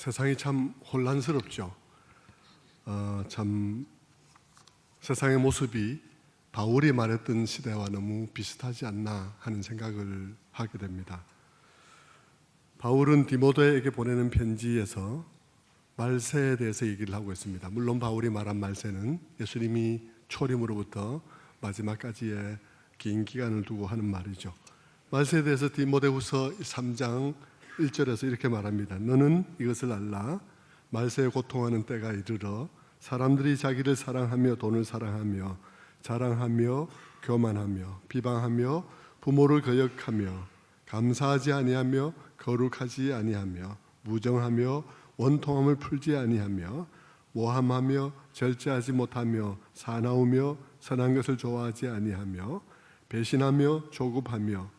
세상이 참 혼란스럽죠. 참 세상의 모습이 바울이 말했던 시대와 너무 비슷하지 않나 하는 생각을 하게 됩니다. 바울은 디모데에게 보내는 편지에서 말세에 대해서 얘기를 하고 있습니다. 물론 바울이 말한 말세는 예수님이 초림으로부터 마지막까지의 긴 기간을 두고 하는 말이죠. 말세에 대해서 디모데후서 3장 1절에서 이렇게 말합니다. 너는 이것을 알라. 말세에 고통하는 때가 이르러 사람들이 자기를 사랑하며 돈을 사랑하며 자랑하며 교만하며 비방하며 부모를 거역하며 감사하지 아니하며 거룩하지 아니하며 무정하며 원통함을 풀지 아니하며 모함하며 절제하지 못하며 사나우며 선한 것을 좋아하지 아니하며 배신하며 조급하며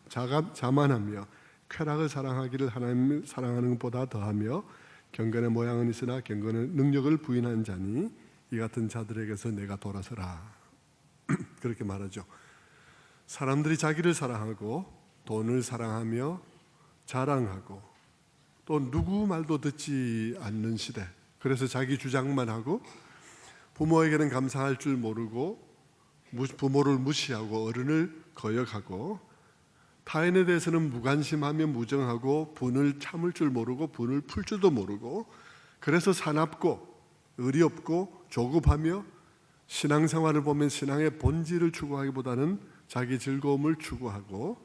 자만하며 쾌락을 사랑하기를 하나님을 사랑하는 것보다 더하며 경건의 모양은 있으나 경건의 능력을 부인한 자니 이 같은 자들에게서 내가 돌아서라. 그렇게 말하죠. 사람들이 자기를 사랑하고 돈을 사랑하며 자랑하고 또 누구 말도 듣지 않는 시대. 그래서 자기 주장만 하고 부모에게는 감사할 줄 모르고 부모를 무시하고 어른을 거역하고 타인에 대해서는 무관심하며 무정하고 분을 참을 줄 모르고 분을 풀 줄도 모르고 그래서 사납고 의리 없고 조급하며 신앙생활을 보면 신앙의 본질을 추구하기보다는 자기 즐거움을 추구하고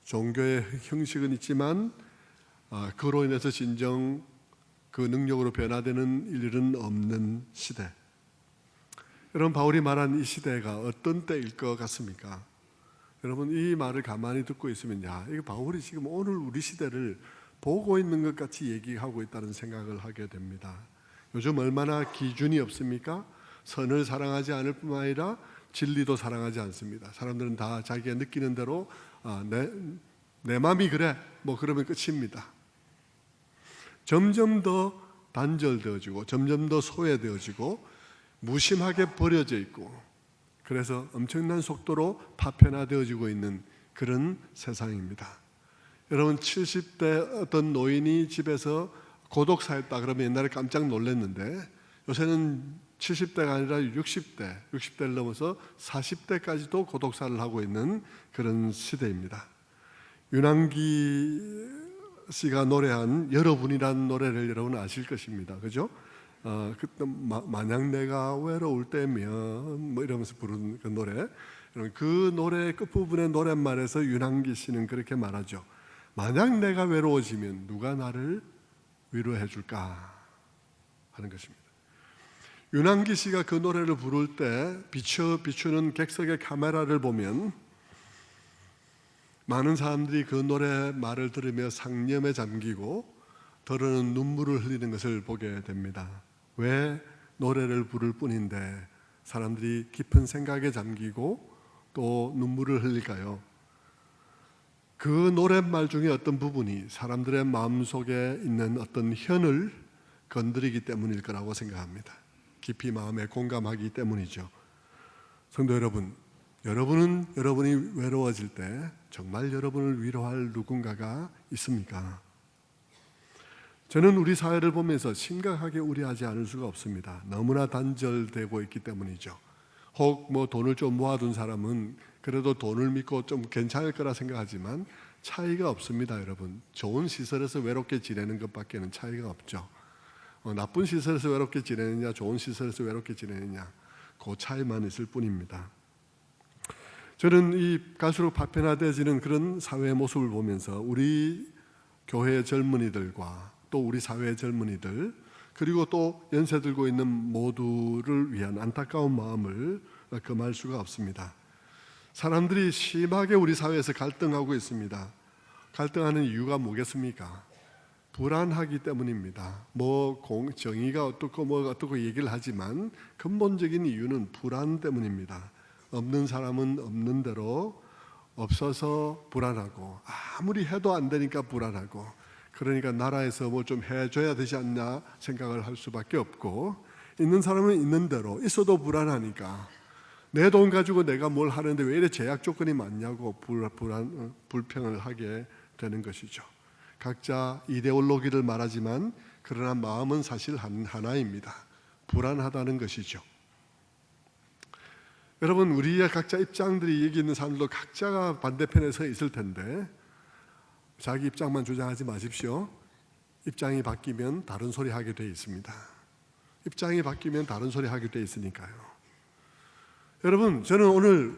종교의 형식은 있지만 그로 인해서 진정 그 능력으로 변화되는 일은 없는 시대. 여러분, 바울이 말한 이 시대가 어떤 때일 것 같습니까? 여러분, 이 말을 가만히 듣고 있으면 이거 바울이 지금 오늘 우리 시대를 보고 있는 것 같이 얘기하고 있다는 생각을 하게 됩니다. 요즘 얼마나 기준이 없습니까? 선을 사랑하지 않을 뿐만 아니라 진리도 사랑하지 않습니다. 사람들은 다 자기가 느끼는 대로 내 마음이 그래 뭐 그러면 끝입니다. 점점 더 단절되어지고 점점 더 소외되어지고 무심하게 버려져 있고 그래서 엄청난 속도로 파편화되어지고 있는 그런 세상입니다. 여러분, 70대 어떤 노인이 집에서 고독사했다 그러면 옛날에 깜짝 놀랐는데 요새는 70대가 아니라 60대를 넘어서 40대까지도 고독사를 하고 있는 그런 시대입니다. 윤항기 씨가 노래한 여러분이라는 노래를 여러분 아실 것입니다. 그죠? 그때 만약 내가 외로울 때면 뭐 이러면서 부르는 그 노래. 그 노래 끝부분의 노랫말에서 윤항기 씨는 그렇게 말하죠. 만약 내가 외로워지면 누가 나를 위로해 줄까 하는 것입니다. 윤항기 씨가 그 노래를 부를 때 비추는 객석의 카메라를 보면 많은 사람들이 그 노래 말을 들으며 상념에 잠기고 더러는 눈물을 흘리는 것을 보게 됩니다. 왜 노래를 부를 뿐인데 사람들이 깊은 생각에 잠기고 또 눈물을 흘릴까요? 그 노랫말 중에 어떤 부분이 사람들의 마음속에 있는 어떤 현을 건드리기 때문일 거라고 생각합니다. 깊이 마음에 공감하기 때문이죠. 성도 여러분, 여러분은 여러분이 외로워질 때 정말 여러분을 위로할 누군가가 있습니까? 저는 우리 사회를 보면서 심각하게 우려하지 않을 수가 없습니다. 너무나 단절되고 있기 때문이죠. 혹 돈을 좀 모아둔 사람은 그래도 돈을 믿고 좀 괜찮을 거라 생각하지만 차이가 없습니다, 여러분. 좋은 시설에서 외롭게 지내는 것밖에는 차이가 없죠. 나쁜 시설에서 외롭게 지내느냐, 좋은 시설에서 외롭게 지내느냐, 그 차이만 있을 뿐입니다. 저는 이 갈수록 파편화되어지는 그런 사회의 모습을 보면서 우리 교회의 젊은이들과 또 우리 사회의 젊은이들 그리고 또 연세 들고 있는 모두를 위한 안타까운 마음을 금할 수가 없습니다. 사람들이 심하게 우리 사회에서 갈등하고 있습니다. 갈등하는 이유가 뭐겠습니까? 불안하기 때문입니다. 정의가 어떻고 얘기를 하지만 근본적인 이유는 불안 때문입니다. 없는 사람은 없는 대로 없어서 불안하고 아무리 해도 안 되니까 불안하고 그러니까 나라에서 뭐 좀 해줘야 되지 않나 생각을 할 수밖에 없고 있는 사람은 있는 대로 있어도 불안하니까 내 돈 가지고 내가 뭘 하는데 왜 이래 제약 조건이 많냐고 불평을 하게 되는 것이죠. 각자 이데올로기를 말하지만 그러나 마음은 사실 하나입니다. 불안하다는 것이죠. 여러분, 우리의 각자 입장들이 여기 있는 사람들도 각자가 반대편에 서 있을 텐데 자기 입장만 주장하지 마십시오. 입장이 바뀌면 다른 소리 하게 돼 있습니다. 입장이 바뀌면 다른 소리 하게 돼 있으니까요. 여러분, 저는 오늘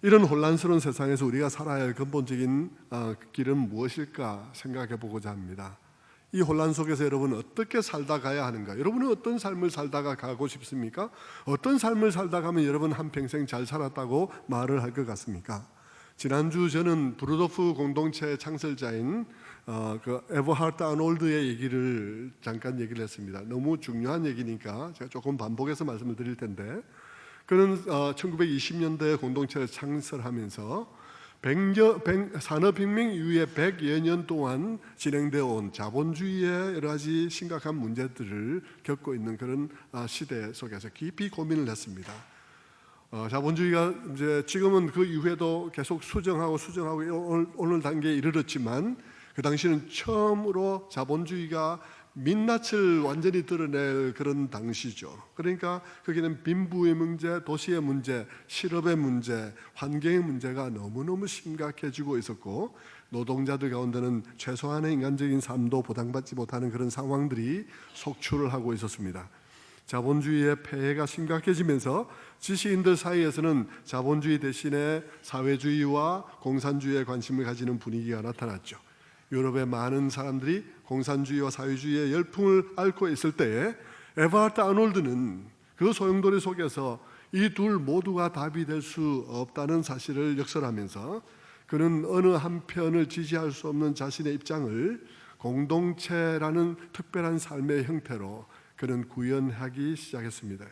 이런 혼란스러운 세상에서 우리가 살아야 할 근본적인 길은 무엇일까 생각해 보고자 합니다. 이 혼란 속에서 여러분은 어떻게 살다 가야 하는가? 여러분은 어떤 삶을 살다가 가고 싶습니까? 어떤 삶을 살다 가면 여러분 한평생 잘 살았다고 말을 할 것 같습니까? 지난주 저는 브루도프 공동체 창설자인 그 에버하트 아놀드의 얘기를 잠깐 얘기를 했습니다. 너무 중요한 얘기니까 제가 조금 반복해서 말씀을 드릴 텐데, 그는 1920년대에 공동체를 창설하면서 산업혁명 이후에 100여 년 동안 진행되어 온 자본주의의 여러 가지 심각한 문제들을 겪고 있는 그런 시대 속에서 깊이 고민을 했습니다. 자본주의가 이제 지금은 그 이후에도 계속 수정하고 오늘 단계에 이르렀지만, 그 당시는 처음으로 자본주의가 민낯을 완전히 드러낼 그런 당시죠. 그러니까 거기는 빈부의 문제, 도시의 문제, 실업의 문제, 환경의 문제가 너무너무 심각해지고 있었고, 노동자들 가운데는 최소한의 인간적인 삶도 보장받지 못하는 그런 상황들이 속출을 하고 있었습니다. 자본주의의 폐해가 심각해지면서 지식인들 사이에서는 자본주의 대신에 사회주의와 공산주의에 관심을 가지는 분위기가 나타났죠. 유럽의 많은 사람들이 공산주의와 사회주의의 열풍을 앓고 있을 때에 에버하트 아놀드는 그 소용돌이 속에서 이 둘 모두가 답이 될 수 없다는 사실을 역설하면서 그는 어느 한편을 지지할 수 없는 자신의 입장을 공동체라는 특별한 삶의 형태로 그는 구현하기 시작했습니다.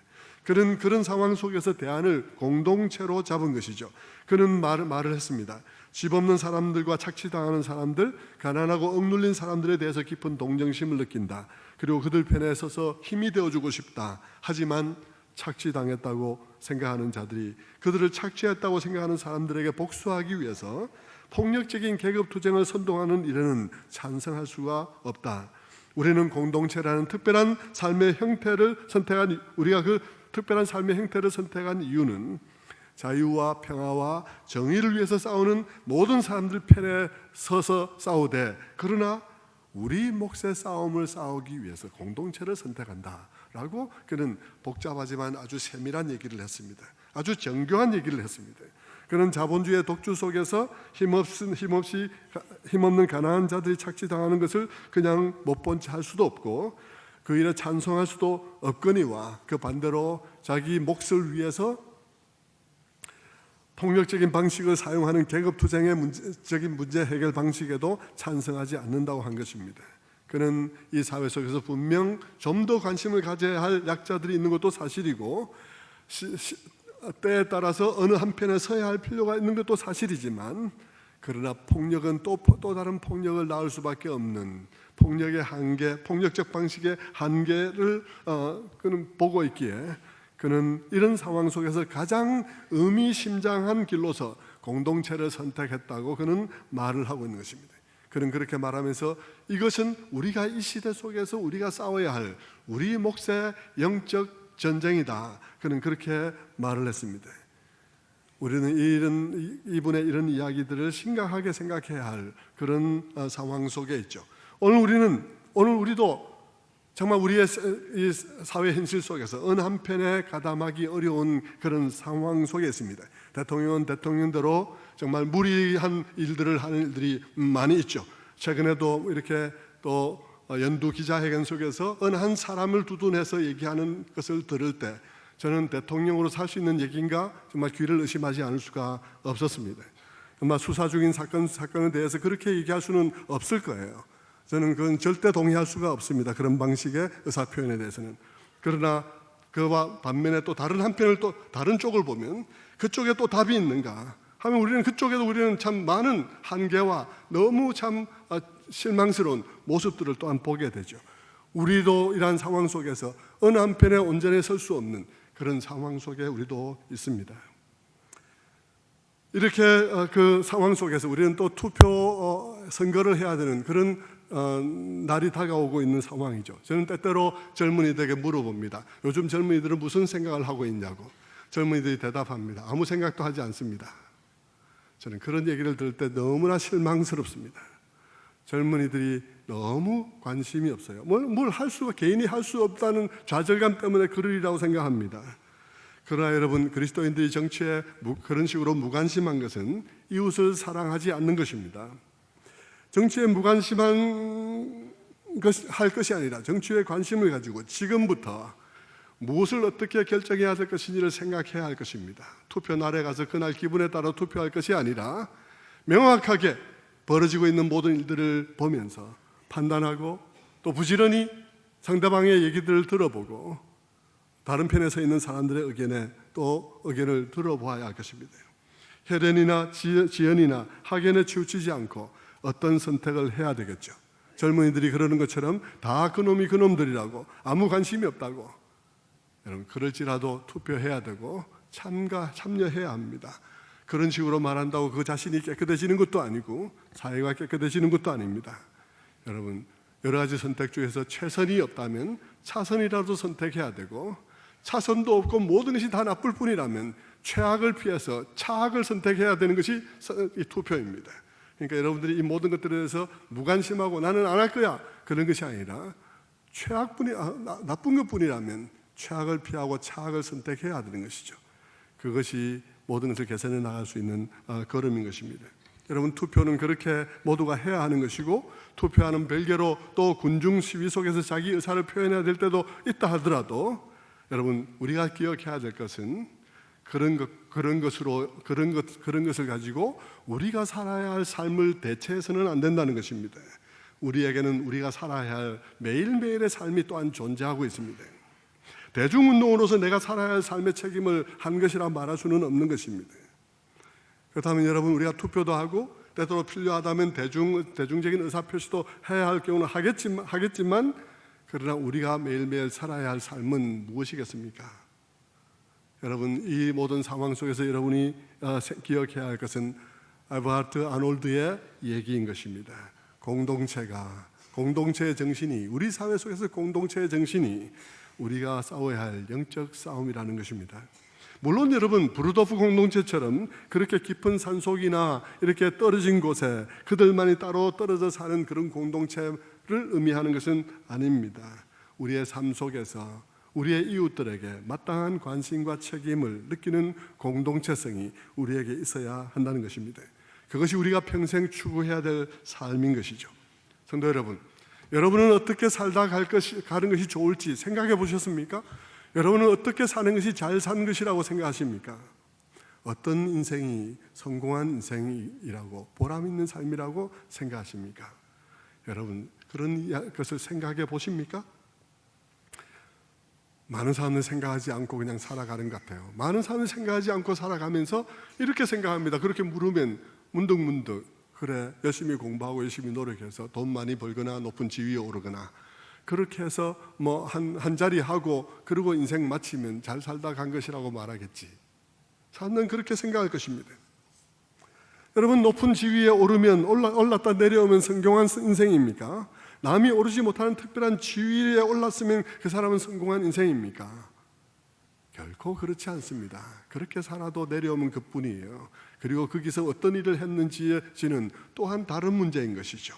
그는 그런 상황 속에서 대안을 공동체로 잡은 것이죠. 그는 말을 했습니다. 집 없는 사람들과 착취당하는 사람들, 가난하고 억눌린 사람들에 대해서 깊은 동정심을 느낀다. 그리고 그들 편에 서서 힘이 되어주고 싶다. 하지만 착취당했다고 생각하는 자들이 그들을 착취했다고 생각하는 사람들에게 복수하기 위해서 폭력적인 계급투쟁을 선동하는 일에는 찬성할 수가 없다. 우리는 공동체라는 특별한 삶의 형태를 선택한, 우리가 그 특별한 삶의 형태를 선택한 이유는 자유와 평화와 정의를 위해서 싸우는 모든 사람들 편에 서서 싸우되, 그러나 우리 몫의 싸움을 싸우기 위해서 공동체를 선택한다 라고 그는 복잡하지만 아주 세밀한 얘기를 했습니다. 아주 정교한 얘기를 했습니다. 그는 자본주의의 독주 속에서 힘없는 가난한 자들이 착취당하는 것을 그냥 못 본 채 할 수도 없고 그 일에 찬성할 수도 없거니와, 그 반대로 자기 몫을 위해서 폭력적인 방식을 사용하는 계급투쟁의 문제적인 문제 해결 방식에도 찬성하지 않는다고 한 것입니다. 그는 이 사회 속에서 분명 좀 더 관심을 가져야 할 약자들이 있는 것도 사실이고, 때에 따라서 어느 한편에 서야 할 필요가 있는 것도 사실이지만, 그러나 폭력은 또 다른 폭력을 낳을 수밖에 없는 폭력의 한계, 폭력적 방식의 한계를 그는 보고 있기에 그는 이런 상황 속에서 가장 의미심장한 길로서 공동체를 선택했다고 그는 말을 하고 있는 것입니다. 그는 그렇게 말하면서 이것은 우리가 이 시대 속에서 우리가 싸워야 할 우리 몫의 영적 전쟁이다. 그는 그렇게 말을 했습니다. 우리는 이분의 이런 이야기들을 심각하게 생각해야 할 그런 상황 속에 있죠. 오늘 우리도 정말 우리의 이 사회 현실 속에서 어느 한편에 가담하기 어려운 그런 상황 속에 있습니다. 대통령은 대통령대로 정말 무리한 일들을 하는 일들이 많이 있죠. 최근에도 이렇게 또 연두 기자회견 속에서 어느 한 사람을 두둔해서 얘기하는 것을 들을 때 저는 대통령으로 살 수 있는 얘기인가 정말 귀를 의심하지 않을 수가 없었습니다. 정말 수사 중인 사건에 대해서 그렇게 얘기할 수는 없을 거예요. 저는 그건 절대 동의할 수가 없습니다. 그런 방식의 의사 표현에 대해서는. 그러나 그와 반면에 또 다른 한편을 또 다른 쪽을 보면 그쪽에 또 답이 있는가 하면 우리는 참 많은 한계와 너무 참 실망스러운 모습들을 또한 보게 되죠. 우리도 이러한 상황 속에서 어느 한편에 온전히 설 수 없는 그런 상황 속에 우리도 있습니다. 이렇게 그 상황 속에서 우리는 또 선거를 해야 되는 그런 날이 다가오고 있는 상황이죠. 저는 때때로 젊은이들에게 물어봅니다. 요즘 젊은이들은 무슨 생각을 하고 있냐고. 젊은이들이 대답합니다. 아무 생각도 하지 않습니다. 저는 그런 얘기를 들을 때 너무나 실망스럽습니다. 젊은이들이 너무 관심이 없어요. 뭘 할 수가, 개인이 할 수 없다는 좌절감 때문에 그러리라고 생각합니다. 그러나 여러분, 그리스도인들이 정치에 그런 식으로 무관심한 것은 이웃을 사랑하지 않는 것입니다. 정치에 무관심한 할 것이 아니라 정치에 관심을 가지고 지금부터 무엇을 어떻게 결정해야 될 것인지를 생각해야 할 것입니다. 투표 날에 가서 그날 기분에 따라 투표할 것이 아니라 명확하게 벌어지고 있는 모든 일들을 보면서 판단하고 또 부지런히 상대방의 얘기들을 들어보고 다른 편에 서 있는 사람들의 의견에 또 의견을 들어보아야 할 것입니다. 혈연이나 지연이나 학연에 치우치지 않고 어떤 선택을 해야 되겠죠. 젊은이들이 그러는 것처럼 다 그놈이 그놈들이라고 아무 관심이 없다고, 여러분 그럴지라도 투표해야 되고 참여해야 합니다. 그런 식으로 말한다고 그 자신이 깨끗해지는 것도 아니고 사회가 깨끗해지는 것도 아닙니다. 여러분, 여러 가지 선택 중에서 최선이 없다면 차선이라도 선택해야 되고, 차선도 없고 모든 것이 다 나쁠 뿐이라면 최악을 피해서 차악을 선택해야 되는 것이 이 투표입니다. 그러니까 여러분들이 이 모든 것들에 대해서 무관심하고 나는 안 할 거야 그런 것이 아니라 나쁜 것뿐이라면 최악을 피하고 차악을 선택해야 되는 것이죠. 그것이 모든 것을 개선해 나갈 수 있는 걸음인 것입니다. 여러분, 투표는 그렇게 모두가 해야 하는 것이고, 투표하는 별개로 또 군중 시위 속에서 자기 의사를 표현해야 될 때도 있다 하더라도, 여러분 우리가 기억해야 될 것은 그런 것을 가지고 우리가 살아야 할 삶을 대체해서는 안 된다는 것입니다. 우리에게는 우리가 살아야 할 매일매일의 삶이 또한 존재하고 있습니다. 대중운동으로서 내가 살아야 할 삶의 책임을 한 것이라 말할 수는 없는 것입니다. 그렇다면 여러분, 우리가 투표도 하고 때때로 필요하다면 대중적인 의사표시도 해야 할 경우는 하겠지만 그러나 우리가 매일매일 살아야 할 삶은 무엇이겠습니까? 여러분, 이 모든 상황 속에서 여러분이 기억해야 할 것은 알버트 아놀드의 얘기인 것입니다. 공동체의 정신이, 우리 사회 속에서 공동체의 정신이 우리가 싸워야 할 영적 싸움이라는 것입니다. 물론 여러분, 브루도프 공동체처럼 그렇게 깊은 산속이나 이렇게 떨어진 곳에 그들만이 따로 떨어져 사는 그런 공동체를 의미하는 것은 아닙니다. 우리의 삶 속에서 우리의 이웃들에게 마땅한 관심과 책임을 느끼는 공동체성이 우리에게 있어야 한다는 것입니다. 그것이 우리가 평생 추구해야 될 삶인 것이죠. 성도 여러분, 여러분은 어떻게 살다 가는 것이 좋을지 생각해 보셨습니까? 여러분은 어떻게 사는 것이 잘 사는 것이라고 생각하십니까? 어떤 인생이 성공한 인생이라고, 보람 있는 삶이라고 생각하십니까? 여러분, 그런 것을 생각해 보십니까? 많은 사람들 생각하지 않고 그냥 살아가는 것 같아요. 많은 사람들 생각하지 않고 살아가면서 이렇게 생각합니다. 그렇게 물으면 문득문득, 그래, 열심히 공부하고 열심히 노력해서 돈 많이 벌거나 높은 지위에 오르거나 그렇게 해서 뭐 한 자리 하고 그리고 인생 마치면 잘 살다 간 것이라고 말하겠지. 사람들은 그렇게 생각할 것입니다. 여러분, 높은 지위에 오르면 올랐다 내려오면 성공한 인생입니까? 남이 오르지 못하는 특별한 지위에 올랐으면 그 사람은 성공한 인생입니까? 결코 그렇지 않습니다. 그렇게 살아도 내려오면 그뿐이에요. 그리고 거기서 어떤 일을 했는지는 또한 다른 문제인 것이죠.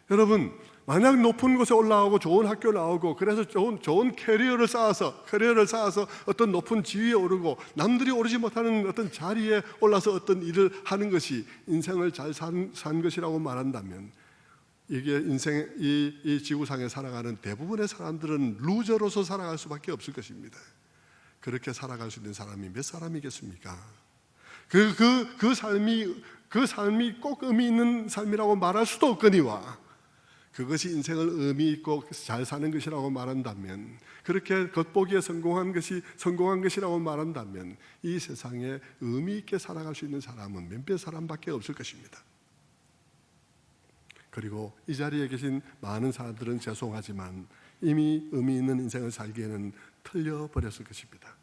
여러분, 만약 높은 곳에 올라오고 좋은 학교 나오고 그래서 좋은 캐리어를 쌓아서 어떤 높은 지위에 오르고 남들이 오르지 못하는 어떤 자리에 올라서 어떤 일을 하는 것이 인생을 잘 산 것이라고 말한다면, 이게 이 지구상에 살아가는 대부분의 사람들은 루저로서 살아갈 수밖에 없을 것입니다. 그렇게 살아갈 수 있는 사람이 몇 사람이겠습니까? 그 삶이 꼭 의미 있는 삶이라고 말할 수도 없거니와, 그것이 인생을 의미 있고 잘 사는 것이라고 말한다면, 그렇게 겉보기에 성공한 것이라고 말한다면, 이 세상에 의미 있게 살아갈 수 있는 사람은 몇몇 사람밖에 없을 것입니다. 그리고 이 자리에 계신 많은 사람들은 죄송하지만 이미 의미 있는 인생을 살기에는 틀려버렸을 것입니다.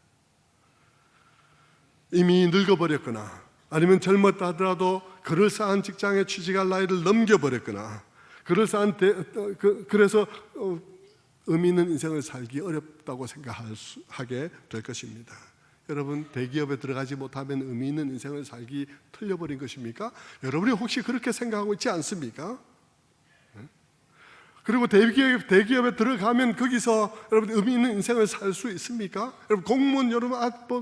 이미 늙어버렸거나 아니면 젊었다 하더라도 그럴싸한 직장에 취직할 나이를 넘겨버렸거나, 그래서 의미 있는 인생을 살기 어렵다고 생각하게 될 것입니다. 여러분, 대기업에 들어가지 못하면 의미 있는 인생을 살기 틀려버린 것입니까? 여러분이 혹시 그렇게 생각하고 있지 않습니까? 그리고 대기업에 들어가면 거기서 여러분 의미 있는 인생을 살 수 있습니까? 여러분, 공무원 여러분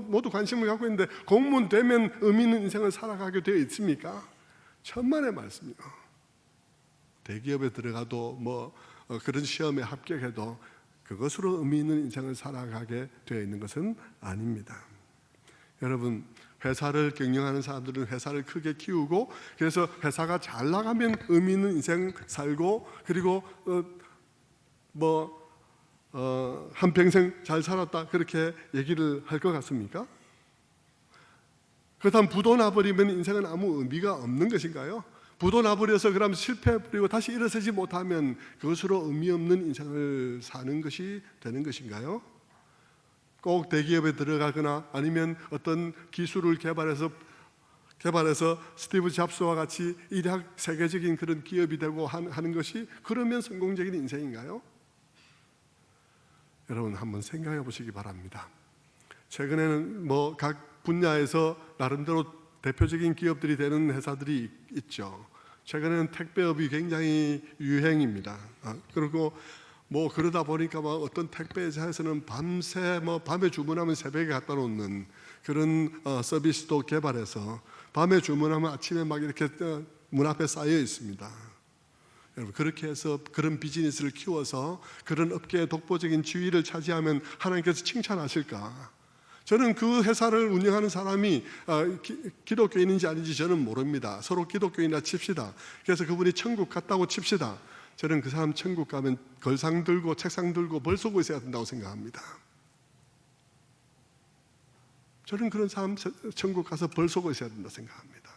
모두 관심을 갖고 있는데 공무원 되면 의미 있는 인생을 살아가게 되어 있습니까? 천만의 말씀이요. 대기업에 들어가도 그런 시험에 합격해도 그것으로 의미 있는 인생을 살아가게 되어 있는 것은 아닙니다. 여러분, 회사를 경영하는 사람들은 회사를 크게 키우고 그래서 회사가 잘 나가면 의미 있는 인생 살고 그리고 한평생 잘 살았다 그렇게 얘기를 할 것 같습니까? 그렇다면 부도 나버리면 인생은 아무 의미가 없는 것인가요? 부도 나버려서 그럼 실패해버리고 다시 일어서지 못하면 그것으로 의미 없는 인생을 사는 것이 되는 것인가요? 꼭 대기업에 들어가거나 아니면 어떤 기술을 개발해서 스티브 잡스와 같이 세계적인 그런 기업이 되고 하는 것이 그러면 성공적인 인생인가요? 여러분, 한번 생각해 보시기 바랍니다. 최근에는 각 분야에서 나름대로 대표적인 기업들이 되는 회사들이 있죠. 최근에는 택배업이 굉장히 유행입니다. 그리고 그러다 보니까 어떤 택배 회사에서는 밤에 주문하면 새벽에 갖다 놓는 그런 서비스도 개발해서 밤에 주문하면 아침에 이렇게 문 앞에 쌓여 있습니다. 여러분, 그렇게 해서 그런 비즈니스를 키워서 그런 업계의 독보적인 지위를 차지하면 하나님께서 칭찬하실까? 저는 그 회사를 운영하는 사람이 기독교인인지 아닌지 저는 모릅니다. 서로 기독교인이라 칩시다. 그래서 그분이 천국 갔다고 칩시다. 저는 그 사람 천국 가면 걸상 들고 책상 들고 벌 쏘고 있어야 된다고 생각합니다. 저는 그런 사람 천국 가서 벌 쏘고 있어야 된다고 생각합니다.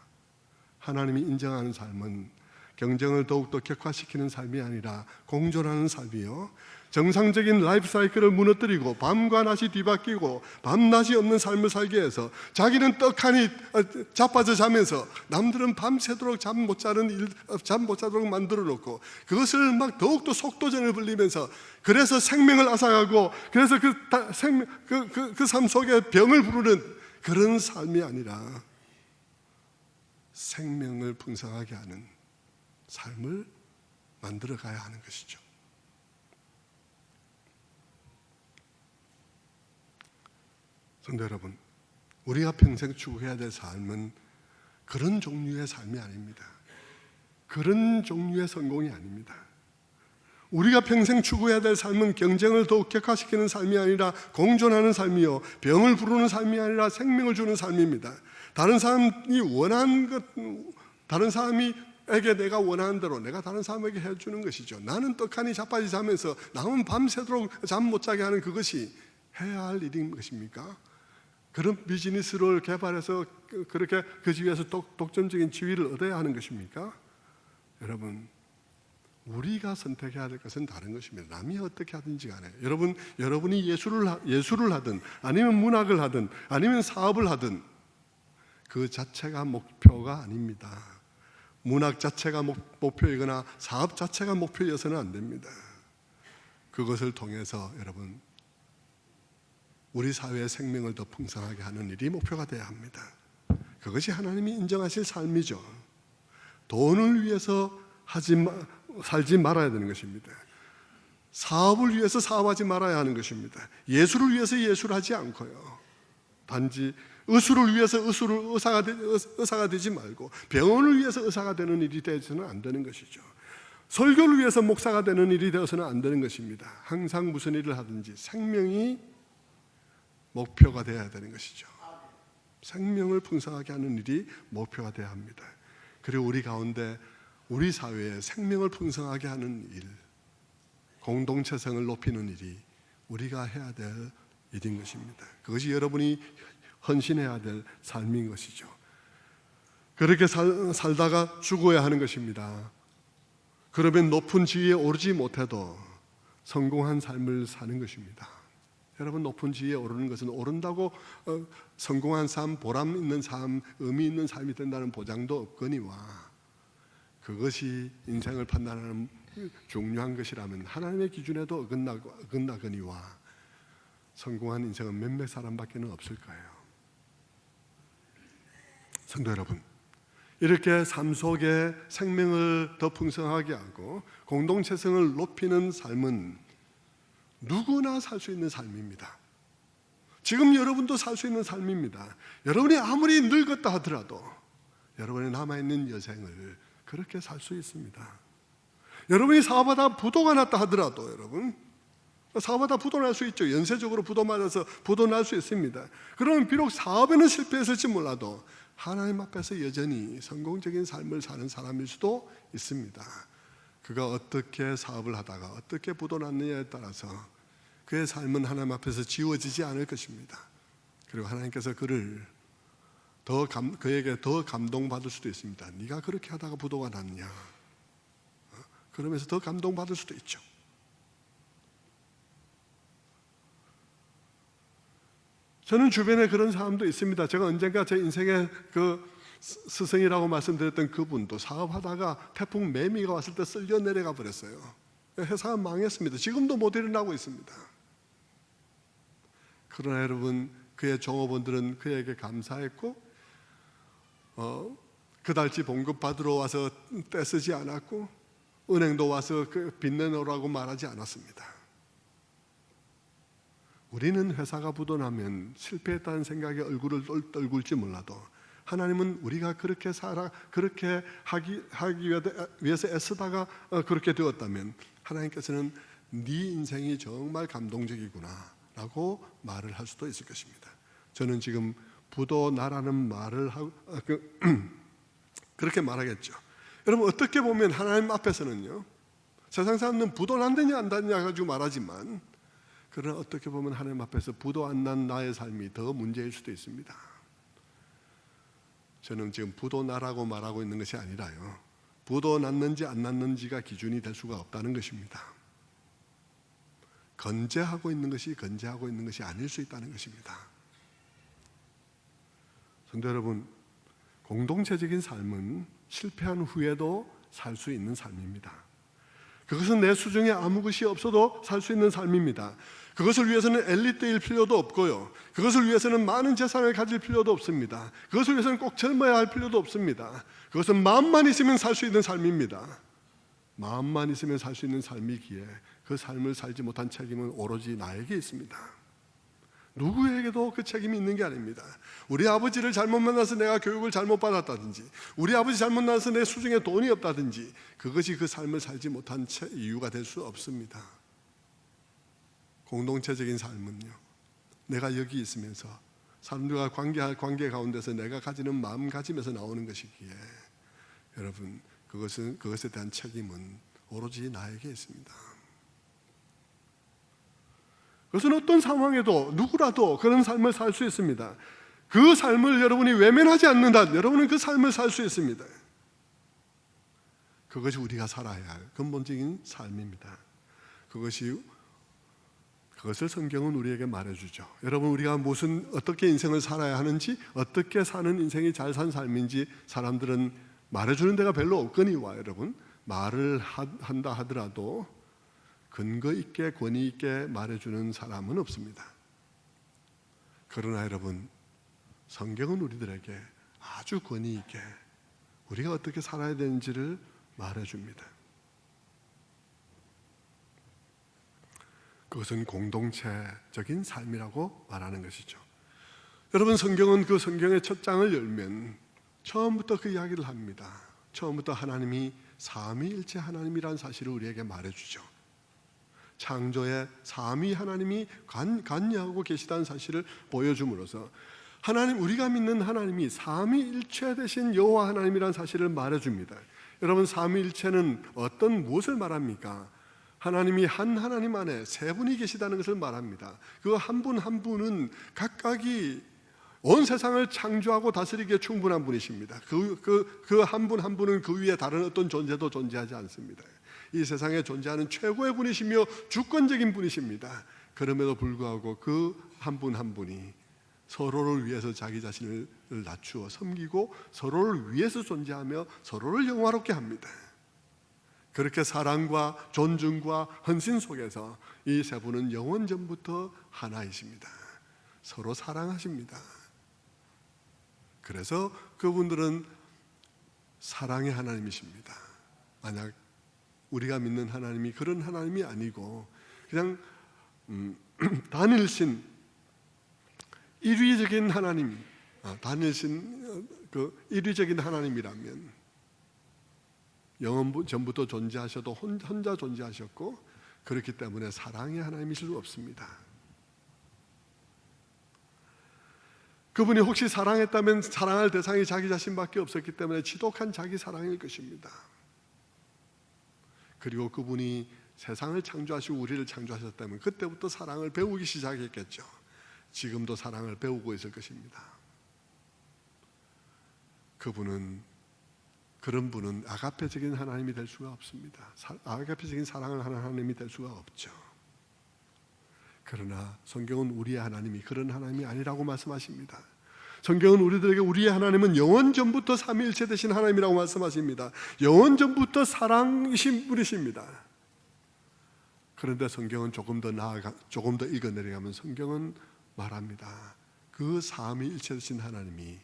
하나님이 인정하는 삶은 경쟁을 더욱더 격화시키는 삶이 아니라 공존하는 삶이요, 정상적인 라이프 사이클을 무너뜨리고 밤과 낮이 뒤바뀌고 밤낮이 없는 삶을 살게 해서 자기는 떡하니 자빠져 자면서 남들은 밤새도록 잠 못 자도록 만들어 놓고 그것을 더욱더 속도전을 벌리면서 그래서 생명을 앗아가고 그래서 그 삶 속에 병을 부르는 그런 삶이 아니라 생명을 풍성하게 하는 삶을 만들어 가야 하는 것이죠. 성도 여러분, 우리가 평생 추구해야 될 삶은 그런 종류의 삶이 아닙니다. 그런 종류의 성공이 아닙니다. 우리가 평생 추구해야 될 삶은 경쟁을 더욱 격화시키는 삶이 아니라 공존하는 삶이요, 병을 부르는 삶이 아니라 생명을 주는 삶입니다. 다른 사람에게 내가 원하는 대로 내가 다른 사람에게 해주는 것이죠. 나는 떡하니 자빠지 자면서 남은 밤새도록 잠 못 자게 하는 그것이 해야 할 일인 것입니까? 그런 비즈니스를 개발해서 그렇게 그 지위에서 독점적인 지위를 얻어야 하는 것입니까? 여러분, 우리가 선택해야 될 것은 다른 것입니다. 남이 어떻게 하든지 간에 여러분이 예술을 하든 아니면 문학을 하든 아니면 사업을 하든 그 자체가 목표가 아닙니다. 문학 자체가 목표이거나 사업 자체가 목표여서는 안 됩니다. 그것을 통해서 여러분, 우리 사회의 생명을 더 풍성하게 하는 일이 목표가 되어야 합니다. 그것이 하나님이 인정하실 삶이죠. 돈을 위해서 살지 말아야 되는 것입니다. 사업을 위해서 사업하지 말아야 하는 것입니다. 예술을 위해서 예술하지 않고요, 단지 의술을 위해서 의사가 되지 말고 병원을 위해서 의사가 되는 일이 되어서는 안 되는 것이죠. 설교를 위해서 목사가 되는 일이 되어서는 안 되는 것입니다. 항상 무슨 일을 하든지 생명이 목표가 되어야 되는 것이죠. 생명을 풍성하게 하는 일이 목표가 되어야 합니다. 그리고 우리 가운데 우리 사회에 생명을 풍성하게 하는 일, 공동체성을 높이는 일이 우리가 해야 될 일인 것입니다. 그것이 여러분이 헌신해야 될 삶인 것이죠. 그렇게 살다가 죽어야 하는 것입니다. 그러면 높은 지위에 오르지 못해도 성공한 삶을 사는 것입니다. 여러분, 높은 지위에 오르는 것은 오른다고 성공한 삶, 보람 있는 삶, 의미 있는 삶이 된다는 보장도 없거니와 그것이 인생을 판단하는 중요한 것이라면 하나님의 기준에도 어긋나거니와 성공한 인생은 몇몇 사람밖에는 없을 거예요. 성도 여러분, 이렇게 삶 속에 생명을 더 풍성하게 하고 공동체성을 높이는 삶은 누구나 살 수 있는 삶입니다. 지금 여러분도 살 수 있는 삶입니다. 여러분이 아무리 늙었다 하더라도 여러분의 남아있는 여생을 그렇게 살 수 있습니다. 여러분이 사업하다 부도가 났다 하더라도 여러분 사업하다 부도 날 수 있죠. 연쇄적으로 부도 맞아서 부도 날 수 있습니다. 그러면 비록 사업에는 실패했을지 몰라도 하나님 앞에서 여전히 성공적인 삶을 사는 사람일 수도 있습니다. 그가 어떻게 사업을 하다가 어떻게 부도 났느냐에 따라서 그의 삶은 하나님 앞에서 지워지지 않을 것입니다. 그리고 하나님께서 그에게 더 감동받을 수도 있습니다. 네가 그렇게 하다가 부도가 났냐, 그러면서 더 감동받을 수도 있죠. 저는 주변에 그런 사람도 있습니다. 제가 언젠가 제 인생의 그 스승이라고 말씀드렸던 그분도 사업하다가 태풍 매미가 왔을 때 쓸려 내려가 버렸어요. 회사가 망했습니다. 지금도 못 일어나고 있습니다. 그러나 여러분, 그의 종업원들은 그에게 감사했고 그 달치 봉급 받으러 와서 떼쓰지 않았고 은행도 와서 빚 내놓으라고 말하지 않았습니다. 우리는 회사가 부도나면 실패했다는 생각에 얼굴을 떨굴지 몰라도 하나님은 우리가 그렇게 하기 위해서 애쓰다가 그렇게 되었다면 하나님께서는 네 인생이 정말 감동적이구나 라고 말을 할 수도 있을 것입니다. 저는 지금 부도나라는 말을 하고 그렇게 말하겠죠. 여러분, 어떻게 보면 하나님 앞에서는요, 세상 사람들은 부도 난다냐 안 났냐 가지고 말하지만, 그러나 어떻게 보면 하나님 앞에서 부도 안 난 나의 삶이 더 문제일 수도 있습니다. 저는 지금 부도 나라고 말하고 있는 것이 아니라요, 부도 났는지 안 났는지가 기준이 될 수가 없다는 것입니다. 건재하고 있는 것이 건재하고 있는 것이 아닐 수 있다는 것입니다. 성도 여러분, 공동체적인 삶은 실패한 후에도 살 수 있는 삶입니다. 그것은 내 수중에 아무 것이 없어도 살 수 있는 삶입니다. 그것을 위해서는 엘리트일 필요도 없고요, 그것을 위해서는 많은 재산을 가질 필요도 없습니다. 그것을 위해서는 꼭 젊어야 할 필요도 없습니다. 그것은 마음만 있으면 살 수 있는 삶입니다. 마음만 있으면 살 수 있는 삶이기에 그 삶을 살지 못한 책임은 오로지 나에게 있습니다. 누구에게도 그 책임이 있는 게 아닙니다. 우리 아버지를 잘못 만나서 내가 교육을 잘못 받았다든지, 우리 아버지 잘못 만나서 내 수중에 돈이 없다든지, 그것이 그 삶을 살지 못한 이유가 될 수 없습니다. 공동체적인 삶은요, 내가 여기 있으면서 사람들과 관계 가운데서 내가 가지는 마음가짐에서 나오는 것이기에 여러분, 그것에 대한 책임은 오로지 나에게 있습니다. 그것은 어떤 상황에도 누구라도 그런 삶을 살 수 있습니다. 그 삶을 여러분이 외면하지 않는다, 여러분은 그 삶을 살 수 있습니다. 그것이 우리가 살아야 할 근본적인 삶입니다. 그것을 성경은 우리에게 말해주죠. 여러분, 우리가 어떻게 인생을 살아야 하는지, 어떻게 사는 인생이 잘 산 삶인지 사람들은 말해주는 데가 별로 없거니와 여러분, 말을 한다 하더라도 근거 있게 권위 있게 말해주는 사람은 없습니다. 그러나 여러분, 성경은 우리들에게 아주 권위 있게 우리가 어떻게 살아야 되는지를 말해줍니다. 그것은 공동체적인 삶이라고 말하는 것이죠. 여러분, 성경은 그 성경의 첫 장을 열면 처음부터 그 이야기를 합니다. 처음부터 하나님이 삼위일체 하나님이라는 사실을 우리에게 말해주죠. 창조의 삼위 하나님이 관여하고 계시다는 사실을 보여줌으로써 우리가 믿는 하나님이 삼위일체 되신 여호와 하나님이라는 사실을 말해줍니다. 여러분, 삼위일체는 무엇을 말합니까? 하나님이 한 하나님 안에 세 분이 계시다는 것을 말합니다. 그 한 분 한 분은 각각이 온 세상을 창조하고 다스리기에 충분한 분이십니다. 그 한 분 한 분은 그 위에 다른 어떤 존재도 존재하지 않습니다. 이 세상에 존재하는 최고의 분이시며 주권적인 분이십니다. 그럼에도 불구하고 그 한 분 한 분이 서로를 위해서 자기 자신을 낮추어 섬기고 서로를 위해서 존재하며 서로를 영화롭게 합니다. 그렇게 사랑과 존중과 헌신 속에서 이 세 분은 영원 전부터 하나이십니다. 서로 사랑하십니다. 그래서 그분들은 사랑의 하나님이십니다. 만약 우리가 믿는 하나님이 그런 하나님이 아니고 그냥 단일신 일위적인 하나님, 단일신 일위적인 하나님이라면 영원 전부터 존재하셔도 혼자 존재하셨고 그렇기 때문에 사랑의 하나님이실 수 없습니다. 그분이 혹시 사랑했다면 사랑할 대상이 자기 자신밖에 없었기 때문에 지독한 자기 사랑일 것입니다. 그리고 그분이 세상을 창조하시고 우리를 창조하셨다면 그때부터 사랑을 배우기 시작했겠죠. 지금도 사랑을 배우고 있을 것입니다. 그런 분은 아가페적인 하나님이 될 수가 없습니다. 아가페적인 사랑을 하는 하나님이 될 수가 없죠. 그러나 성경은 우리의 하나님이 그런 하나님이 아니라고 말씀하십니다. 성경은 우리들에게 우리의 하나님은 영원 전부터 삼위일체 되신 하나님이라고 말씀하십니다. 영원 전부터 사랑이신 분이십니다. 그런데 성경은 조금 더 읽어내려가면 성경은 말합니다. 그 삼위일체 되신 하나님이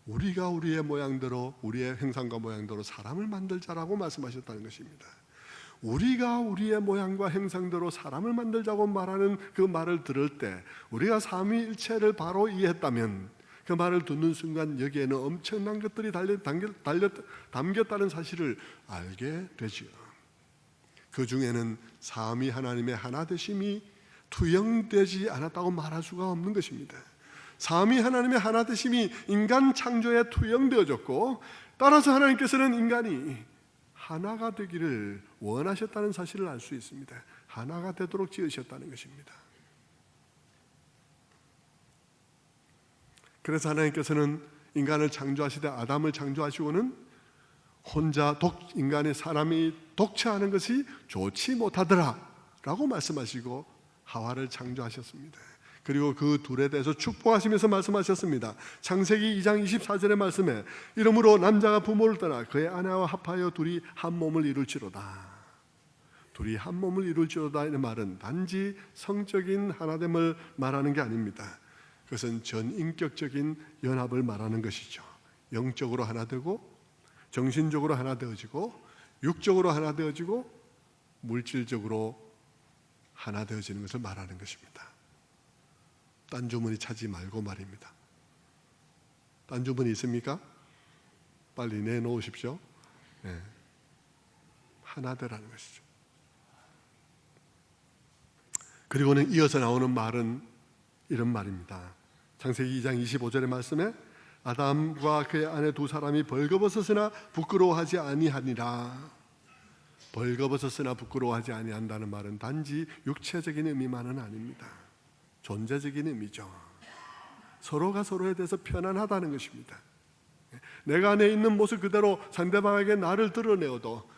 우리가 우리의 모양대로 우리의 형상과 모양대로 사람을 만들자라고 말씀하셨다는 것입니다. 우리가 우리의 모양과 형상대로 사람을 만들자고 말하는 그 말을 들을 때 우리가 삼위일체를 바로 이해했다면 그 말을 듣는 순간 여기에는 엄청난 것들이 담겼다는 사실을 알게 되죠. 그 중에는 삼위 하나님의 하나 되심이 투영되지 않았다고 말할 수가 없는 것입니다. 삼위 하나님의 하나 되심이 인간 창조에 투영되어졌고 따라서 하나님께서는 인간이 하나가 되기를 원하셨다는 사실을 알 수 있습니다. 하나가 되도록 지으셨다는 것입니다. 그래서 하나님께서는 인간을 창조하시되 아담을 창조하시고는 혼자 인간의 사람이 독처하는 것이 좋지 못하더라 라고 말씀하시고 하와를 창조하셨습니다. 그리고 그 둘에 대해서 축복하시면서 말씀하셨습니다. 창세기 2장 24절의 말씀에 이러므로 남자가 부모를 떠나 그의 아내와 합하여 둘이 한 몸을 이룰지로다. 둘이 한 몸을 이룰지로다 이 말은 단지 성적인 하나됨을 말하는 게 아닙니다. 그것은 전인격적인 연합을 말하는 것이죠. 영적으로 하나 되고 정신적으로 하나 되어지고 육적으로 하나 되어지고 물질적으로 하나 되어지는 것을 말하는 것입니다. 딴 주머니 차지 말고 말입니다. 딴 주머니 있습니까? 빨리 내놓으십시오. 네. 하나 되라는 것이죠. 그리고는 이어서 나오는 말은 이런 말입니다. 창세기 2장 25절의 말씀에 아담과 그의 아내 두 사람이 벌거벗었으나 부끄러워하지 아니하니라. 벌거벗었으나 부끄러워하지 아니한다는 말은 단지 육체적인 의미만은 아닙니다. 존재적인 의미죠. 서로가 서로에 대해서 편안하다는 것입니다. 내가 안에 있는 모습 그대로 상대방에게 나를 드러내어도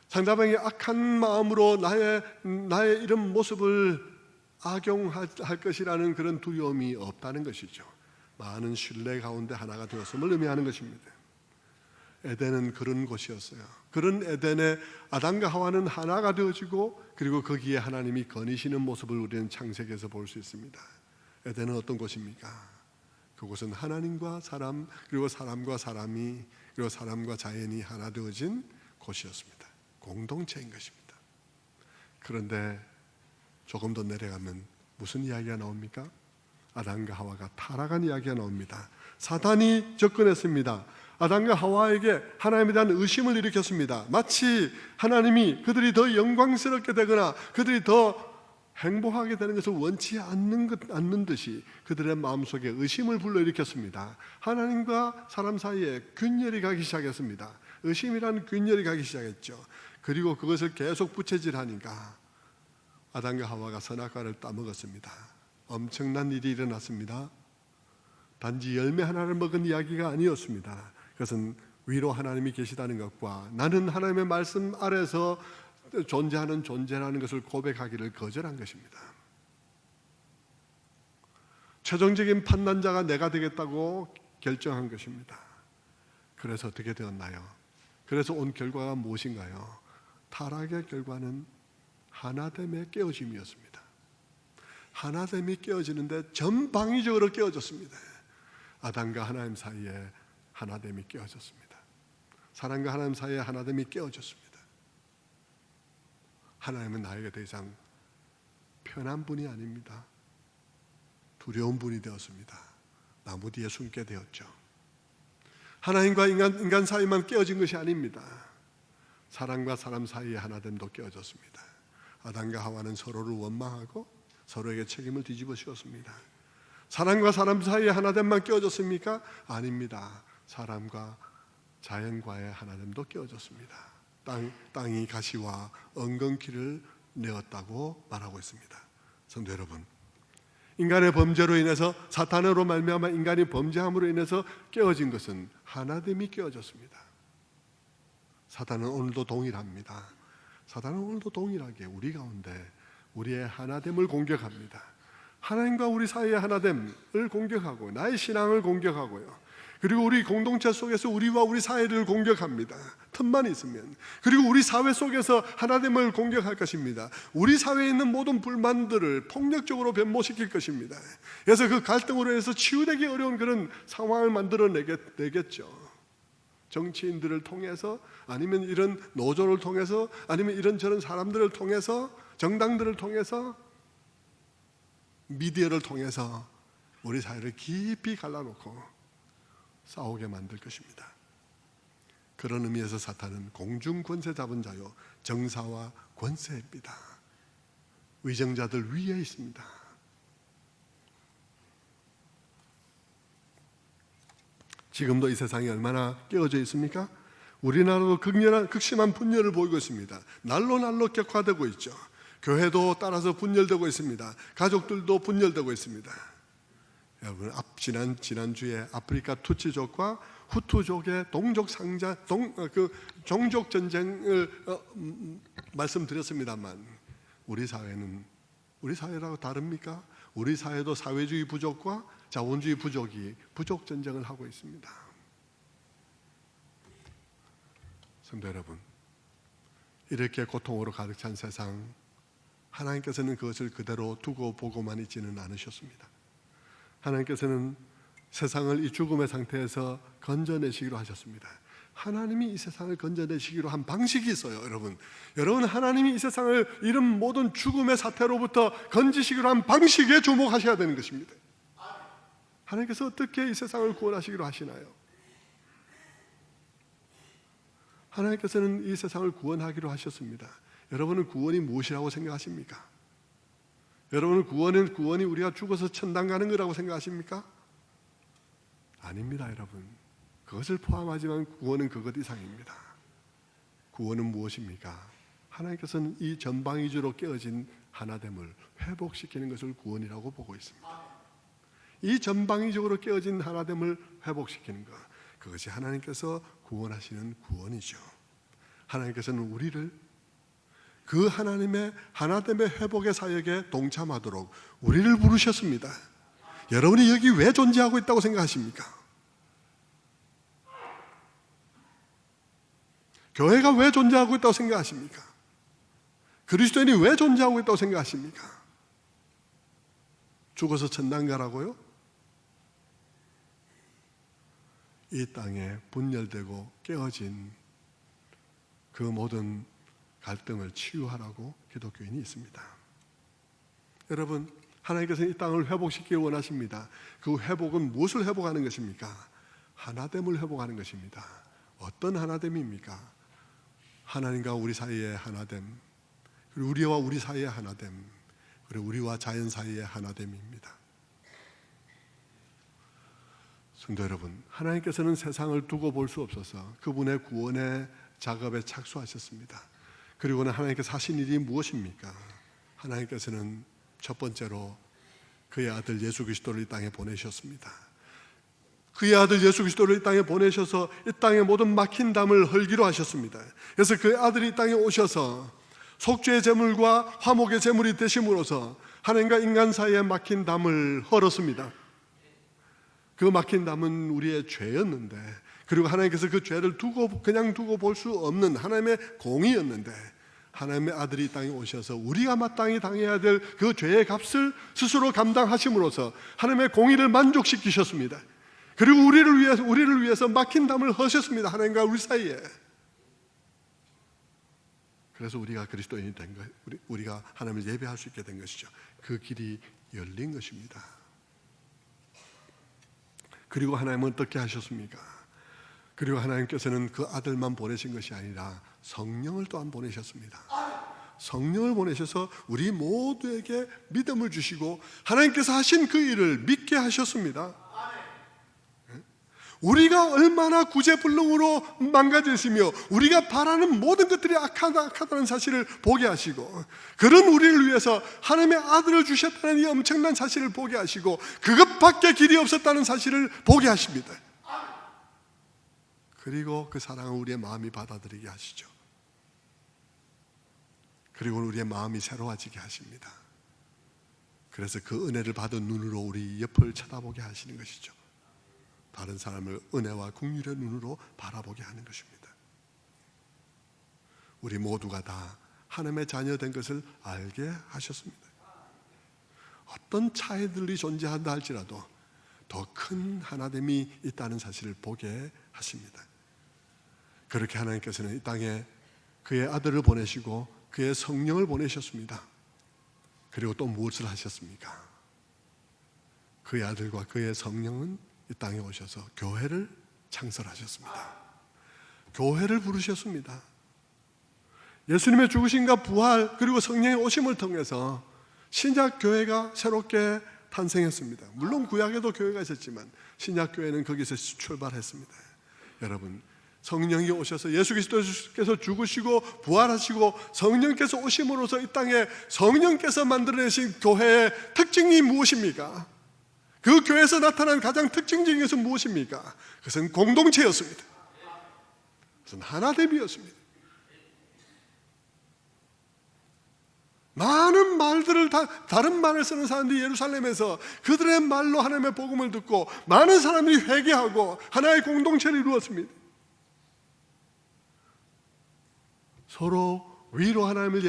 상대방이 악한 마음으로 나의 이런 모습을 악용할 것이라는 그런 두려움이 없다는 것이죠. 많은 신뢰 가운데 하나가 되었음을 의미하는 것입니다. 에덴은 그런 곳이었어요. 그런 에덴에 아담과 하와는 하나가 되어지고 그리고 거기에 하나님이 거니시는 모습을 우리는 창세기에서 볼 수 있습니다. 에덴은 어떤 곳입니까? 그곳은 하나님과 사람 그리고 사람과 사람이 그리고 사람과 자연이 하나 되어진 곳이었습니다. 공동체인 것입니다. 그런데 조금 더 내려가면 무슨 이야기가 나옵니까? 아담과 하와가 타락한 이야기가 나옵니다. 사탄이 접근했습니다. 아담과 하와에게 하나님에 대한 의심을 일으켰습니다. 마치 하나님이 그들이 더 영광스럽게 되거나 그들이 더 행복하게 되는 것을 원치 않는 듯이 그들의 마음속에 의심을 불러일으켰습니다. 하나님과 사람 사이에 균열이 가기 시작했습니다. 의심이라는 균열이 가기 시작했죠. 그리고 그것을 계속 부채질하니까 아담과 하와가 선악과를 따먹었습니다. 엄청난 일이 일어났습니다. 단지 열매 하나를 먹은 이야기가 아니었습니다. 그것은 위로 하나님이 계시다는 것과 나는 하나님의 말씀 아래서 존재하는 존재라는 것을 고백하기를 거절한 것입니다. 최종적인 판단자가 내가 되겠다고 결정한 것입니다. 그래서 어떻게 되었나요? 그래서 온 결과가 무엇인가요? 타락의 결과는 하나됨의 깨어짐이었습니다. 하나됨이 깨어지는데 전방위적으로 깨어졌습니다. 아담과 하나님 사이에 하나됨이 깨어졌습니다. 사람과 하나님 사이에 하나됨이 깨어졌습니다. 하나님은 나에게 더 이상 편한 분이 아닙니다. 두려운 분이 되었습니다. 나무 뒤에 숨게 되었죠. 하나님과 인간 사이만 깨어진 것이 아닙니다. 사람과 사람 사이의 하나됨도 깨어졌습니다. 아담과 하와는 서로를 원망하고 서로에게 책임을 뒤집어 씌웠습니다. 사람과 사람 사이의 하나됨만 깨어졌습니까? 아닙니다. 사람과 자연과의 하나됨도 깨어졌습니다. 땅이 가시와 엉겅퀴를 내었다고 말하고 있습니다. 성도 여러분, 인간의 범죄로 인해서, 사탄으로 말미암아 인간이 범죄함으로 인해서 깨어진 것은 하나됨이 깨어졌습니다. 사탄은 오늘도 동일합니다. 사탄은 오늘도 동일하게 우리 가운데 우리의 하나됨을 공격합니다. 하나님과 우리 사이의 하나됨을 공격하고 나의 신앙을 공격하고요. 그리고 우리 공동체 속에서 우리와 우리 사회를 공격합니다. 틈만 있으면. 그리고 우리 사회 속에서 하나됨을 공격할 것입니다. 우리 사회에 있는 모든 불만들을 폭력적으로 변모시킬 것입니다. 그래서 그 갈등으로 인해서 치유되기 어려운 그런 상황을 만들어내겠죠. 정치인들을 통해서, 아니면 이런 노조를 통해서, 아니면 이런저런 사람들을 통해서, 정당들을 통해서, 미디어를 통해서 우리 사회를 깊이 갈라놓고 싸우게 만들 것입니다. 그런 의미에서 사탄은 공중 권세 잡은 자요 정사와 권세입니다. 위정자들 위에 있습니다. 지금도 이 세상이 얼마나 깨어져 있습니까? 우리나라도 극심한 분열을 보이고 있습니다. 날로 격화되고 있죠. 교회도 따라서 분열되고 있습니다. 가족들도 분열되고 있습니다. 여러분, 지난주에 아프리카 투치족과 후투족의 종족 전쟁을 말씀드렸습니다만, 우리 사회라고 다릅니까? 우리 사회도 사회주의 부족과 자본주의 부족이 부족 전쟁을 하고 있습니다. 성도 여러분, 이렇게 고통으로 가득 찬 세상, 하나님께서는 그것을 그대로 두고 보고만 있지는 않으셨습니다. 하나님께서는 세상을 이 죽음의 상태에서 건져내시기로 하셨습니다. 하나님이 이 세상을 건져내시기로 한 방식이 있어요. 여러분, 하나님이 이 세상을 이런 모든 죽음의 사태로부터 건지시기로 한 방식에 주목하셔야 되는 것입니다. 하나님께서 어떻게 이 세상을 구원하시기로 하시나요? 하나님께서는 이 세상을 구원하기로 하셨습니다. 여러분은 구원이 무엇이라고 생각하십니까? 여러분은 구원이 우리가 죽어서 천당 가는 거라고 생각하십니까? 아닙니다, 여러분. 그것을 포함하지만 구원은 그것 이상입니다. 구원은 무엇입니까? 하나님께서는 이 전방위주로 깨어진 하나됨을 회복시키는 것을 구원이라고 보고 있습니다. 이 전방위적으로 깨어진 하나됨을 회복시키는 것, 그것이 하나님께서 구원하시는 구원이죠. 하나님께서는 우리를 그 하나님의 하나됨의 회복의 사역에 동참하도록 우리를 부르셨습니다. 여러분이 여기 왜 존재하고 있다고 생각하십니까? 교회가 왜 존재하고 있다고 생각하십니까? 그리스도인이 왜 존재하고 있다고 생각하십니까? 죽어서 천당 가라고요? 이 땅에 분열되고 깨어진 그 모든 갈등을 치유하라고 기독교인이 있습니다. 여러분, 하나님께서는 이 땅을 회복시키길 원하십니다. 그 회복은 무엇을 회복하는 것입니까? 하나됨을 회복하는 것입니다. 어떤 하나됨입니까? 하나님과 우리 사이의 하나됨, 그리고 우리와 우리 사이의 하나됨, 그리고 우리와 자연 사이의 하나됨입니다. 성도 여러분, 하나님께서는 세상을 두고 볼 수 없어서 그분의 구원의 작업에 착수하셨습니다. 그리고는 하나님께서 하신 일이 무엇입니까? 하나님께서는 첫 번째로 그의 아들 예수 그리스도를 이 땅에 보내셨습니다. 그의 아들 예수 그리스도를 이 땅에 보내셔서 이 땅의 모든 막힌 담을 헐기로 하셨습니다. 그래서 그의 아들이 이 땅에 오셔서 속죄의 제물과 화목의 제물이 되심으로써 하나님과 인간 사이에 막힌 담을 헐었습니다. 그 막힌 담은 우리의 죄였는데, 그리고 하나님께서 그 죄를 그냥 두고 볼 수 없는 하나님의 공의였는데, 하나님의 아들이 이 땅에 오셔서 우리가 마땅히 당해야 될 그 죄의 값을 스스로 감당하심으로써 하나님의 공의를 만족시키셨습니다. 그리고 우리를 위해서 막힌 담을 허셨습니다. 하나님과 우리 사이에. 그래서 우리가 그리스도인이 된 것, 우리가 하나님을 예배할 수 있게 된 것이죠. 그 길이 열린 것입니다. 그리고 하나님은 어떻게 하셨습니까? 그리고 하나님께서는 그 아들만 보내신 것이 아니라 성령을 또한 보내셨습니다. 성령을 보내셔서 우리 모두에게 믿음을 주시고 하나님께서 하신 그 일을 믿게 하셨습니다. 우리가 얼마나 구제불능으로 망가졌으며 우리가 바라는 모든 것들이 악하다는 사실을 보게 하시고, 그런 우리를 위해서 하나님의 아들을 주셨다는 이 엄청난 사실을 보게 하시고, 그것밖에 길이 없었다는 사실을 보게 하십니다. 그리고 그 사랑을 우리의 마음이 받아들이게 하시죠. 그리고 우리의 마음이 새로워지게 하십니다. 그래서 그 은혜를 받은 눈으로 우리 옆을 쳐다보게 하시는 것이죠. 다른 사람을 은혜와 긍휼의 눈으로 바라보게 하는 것입니다. 우리 모두가 다 하나님의 자녀된 것을 알게 하셨습니다. 어떤 차이들이 존재한다 할지라도 더 큰 하나됨이 있다는 사실을 보게 하십니다. 그렇게 하나님께서는 이 땅에 그의 아들을 보내시고 그의 성령을 보내셨습니다. 그리고 또 무엇을 하셨습니까? 그의 아들과 그의 성령은 이 땅에 오셔서 교회를 창설하셨습니다. 교회를 부르셨습니다. 예수님의 죽으심과 부활 그리고 성령의 오심을 통해서 신약 교회가 새롭게 탄생했습니다. 물론 구약에도 교회가 있었지만 신약 교회는 거기서 출발했습니다. 여러분, 성령이 오셔서 예수 그리스도께서 죽으시고 부활하시고 성령께서 오심으로써 이 땅에 성령께서 만들어내신 교회의 특징이 무엇입니까? 그 교회에서 나타난 가장 특징적인 것은 무엇입니까? 그것은 공동체였습니다. 그것은 하나됨이었습니다. 많은 말들을 다른 말을 쓰는 사람들이 예루살렘에서 그들의 말로 하나님의 복음을 듣고 많은 사람들이 회개하고 하나의 공동체를 이루었습니다. 서로 위로 하나님을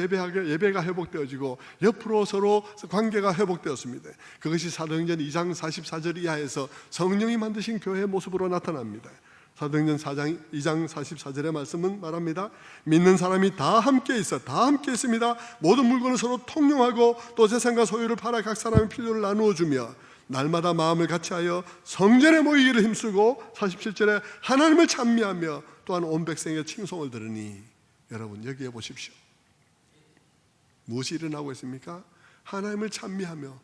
예배가 회복되어지고 옆으로 서로 관계가 회복되었습니다. 그것이 사도행전 2장 44절 이하에서 성령이 만드신 교회의 모습으로 나타납니다. 사도행전 2장 44절의 말씀은 말합니다. 믿는 사람이 다 함께 있습니다. 모든 물건을 서로 통용하고 또 재산과 소유를 팔아 각 사람의 필요를 나누어 주며 날마다 마음을 같이하여 성전에 모이기를 힘쓰고 47절에 하나님을 찬미하며 또한 온 백성의 칭송을 들으니. 여러분, 여기에 보십시오. 무엇이 일어나고 있습니까? 하나님을 찬미하며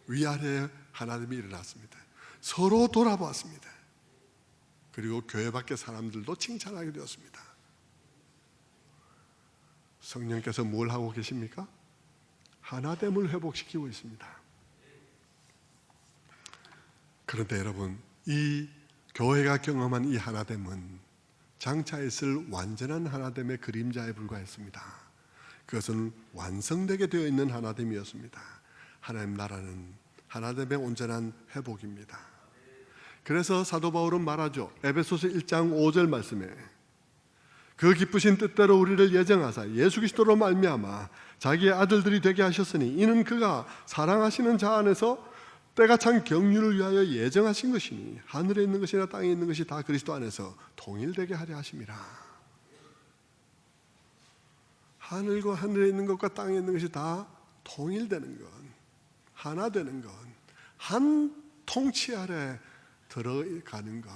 위아래에 하나님이 일어났습니다. 서로 돌아보았습니다. 그리고 교회 밖의 사람들도 칭찬하게 되었습니다. 성령께서 뭘 하고 계십니까? 하나됨을 회복시키고 있습니다. 그런데 여러분, 이 교회가 경험한 이 하나됨은 장차 있을 완전한 하나됨의 그림자에 불과했습니다. 그것은 완성되게 되어 있는 하나됨이었습니다. 하나님 나라는 하나됨의 온전한 회복입니다. 그래서 사도 바울은 말하죠. 에베소서 1장 5절 말씀에 그 기쁘신 뜻대로 우리를 예정하사 예수 그리스도로 말미암아 자기의 아들들이 되게 하셨으니 이는 그가 사랑하시는 자 안에서 때가 찬 경륜을 위하여 예정하신 것이니 하늘에 있는 것이나 땅에 있는 것이 다 그리스도 안에서 통일되게 하려 하심이라. 하늘과 하늘에 있는 것과 땅에 있는 것이 다 통일되는 것, 하나 되는 것, 한 통치 아래 들어가는 것,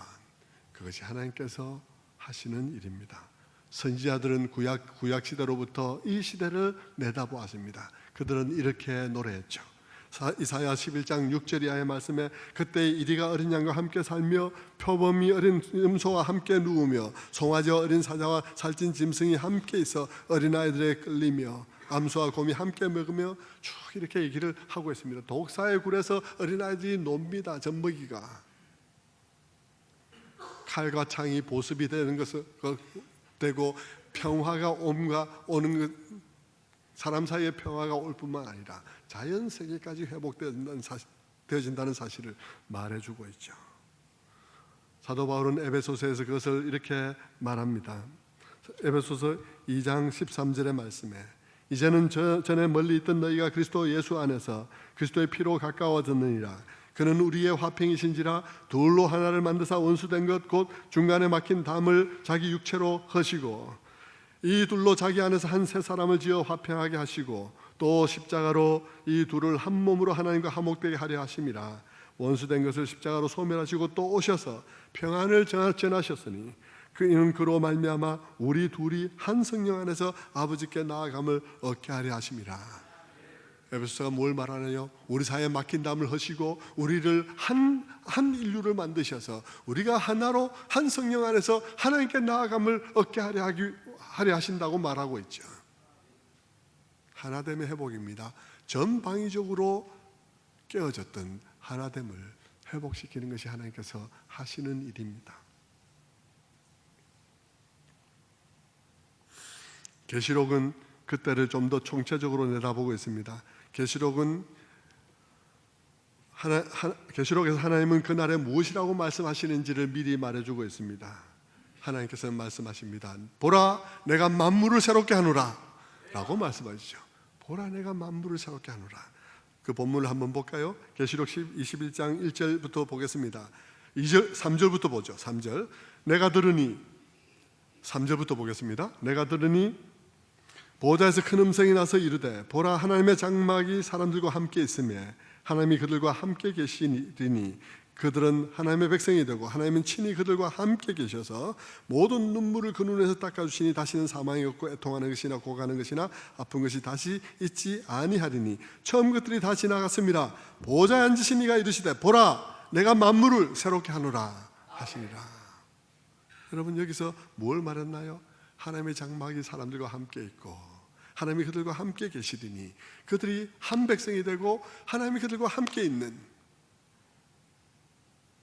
그것이 하나님께서 하시는 일입니다. 선지자들은 구약 시대로부터 이 시대를 내다보았습니다. 그들은 이렇게 노래했죠. 이사야 11장 6절 이하의 말씀에 그때 이리가 어린 양과 함께 살며 표범이 어린 염소와 함께 누우며 송아지와 어린 사자와 살찐 짐승이 함께 있어 어린아이들에 끌리며 암소와 곰이 함께 먹으며 쭉 이렇게 얘기를 하고 있습니다. 독사의 굴에서 어린아이들이 놉니다. 젖먹이가 칼과 창이 보습이 되는 것을 되고 평화가 오는 것, 사람 사이의 평화가 올 뿐만 아니라 자연 세계까지 회복되어진다는 사실을 말해주고 있죠. 사도 바울은 에베소서에서 그것을 이렇게 말합니다. 에베소서 2장 13절의 말씀에 이제는 전에 멀리 있던 너희가 그리스도 예수 안에서 그리스도의 피로 가까워졌느니라. 그는 우리의 화평이신지라 둘로 하나를 만드사 원수된 것 곧 중간에 막힌 담을 자기 육체로 허시고 이 둘로 자기 안에서 한 새 사람을 지어 화평하게 하시고 또 십자가로 이 둘을 한 몸으로 하나님과 화목되게 하려 하심이라. 원수된 것을 십자가로 소멸하시고 또 오셔서 평안을 전하셨으니 이는 그로 말미암아 우리 둘이 한 성령 안에서 아버지께 나아감을 얻게 하려 하심이라. 에베소서가 뭘 말하나요? 우리 사이에 막힌 담을 허시고 우리를 한 인류를 만드셔서 우리가 하나로 한 성령 안에서 하나님께 나아감을 얻게 하려 하신다고 말하고 있죠. 하나됨의 회복입니다. 전방위적으로 깨어졌던 하나됨을 회복시키는 것이 하나님께서 하시는 일입니다. 계시록은 그때를 좀 더 총체적으로 내다보고 있습니다. 계시록에서 하나님은 그날에 무엇이라고 말씀하시는지를 미리 말해주고 있습니다. 하나님께서는 말씀하십니다. 보라, 내가 만물을 새롭게 하노라 라고 말씀하시죠. 보라, 내가 만물을 새롭게 하노라. 그 본문을 한번 볼까요? 계시록 21장 1절부터 보겠습니다. 3절부터 보죠. 3절. 내가 들으니 3절부터 보겠습니다. 내가 들으니 보좌에서 큰 음성이 나서 이르되 보라, 하나님의 장막이 사람들과 함께 있으며 하나님이 그들과 함께 계시리니 그들은 하나님의 백성이 되고 하나님은 친히 그들과 함께 계셔서 모든 눈물을 그 눈에서 닦아주시니 다시는 사망이 없고 애통하는 것이나 고가는 것이나 아픈 것이 다시 있지 아니하리니 처음 것들이 다 지나갔습니다. 보좌에 앉으신 이가 이르시되 보라, 내가 만물을 새롭게 하노라 하시니라. 여러분, 여기서 뭘 말했나요? 하나님의 장막이 사람들과 함께 있고 하나님이 그들과 함께 계시리니 그들이 한 백성이 되고 하나님이 그들과 함께 있는,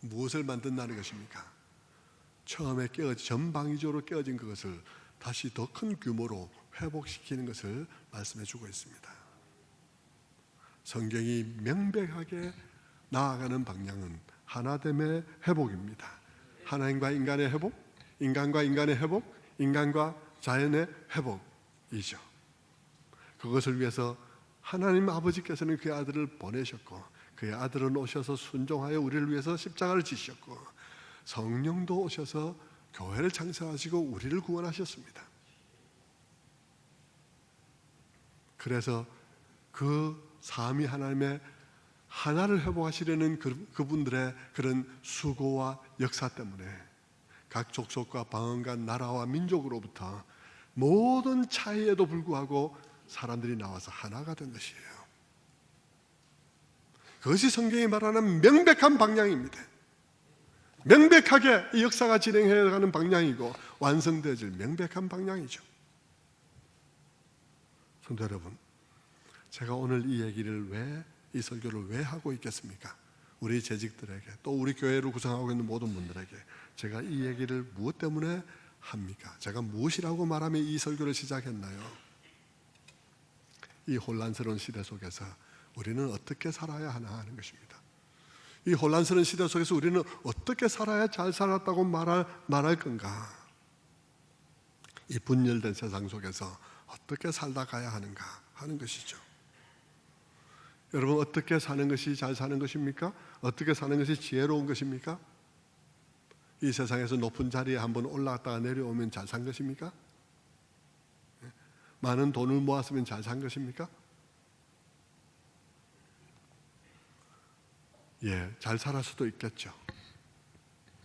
무엇을 만든다는 것입니까? 처음에 전방위적으로 깨어진 그것을 다시 더 큰 규모로 회복시키는 것을 말씀해 주고 있습니다. 성경이 명백하게 나아가는 방향은 하나됨의 회복입니다. 하나님과 인간의 회복, 인간과 인간의 회복, 인간과 자연의 회복이죠. 그것을 위해서 하나님 아버지께서는 그의 아들을 보내셨고 그의 아들은 오셔서 순종하여 우리를 위해서 십자가를 지셨고 성령도 오셔서 교회를 창설하시고 우리를 구원하셨습니다. 그래서 그 삼위 하나님의 하나를 회복하시려는 그분들의 그런 수고와 역사 때문에 각 족속과 방언과 나라와 민족으로부터 모든 차이에도 불구하고 사람들이 나와서 하나가 된 것이에요. 그것이 성경이 말하는 명백한 방향입니다. 명백하게 이 역사가 진행해가는 방향이고 완성되어질 명백한 방향이죠. 성도 여러분, 제가 오늘 이 얘기를 이 설교를 왜 하고 있겠습니까? 우리 재직들에게 또 우리 교회를 구성하고 있는 모든 분들에게 제가 이 얘기를 무엇 때문에 합니까? 제가 무엇이라고 말하며 이 설교를 시작했나요? 이 혼란스러운 시대 속에서 우리는 어떻게 살아야 하나 하는 것입니다. 이 혼란스러운 시대 속에서 우리는 어떻게 살아야 잘 살았다고 말할 건가? 이 분열된 세상 속에서 어떻게 살다 가야 하는가 하는 것이죠. 여러분, 어떻게 사는 것이 잘 사는 것입니까? 어떻게 사는 것이 지혜로운 것입니까? 이 세상에서 높은 자리에 한번 올라갔다가 내려오면 잘 산 것입니까? 많은 돈을 모았으면 잘 산 것입니까? 예, 잘 살았을 수도 있겠죠.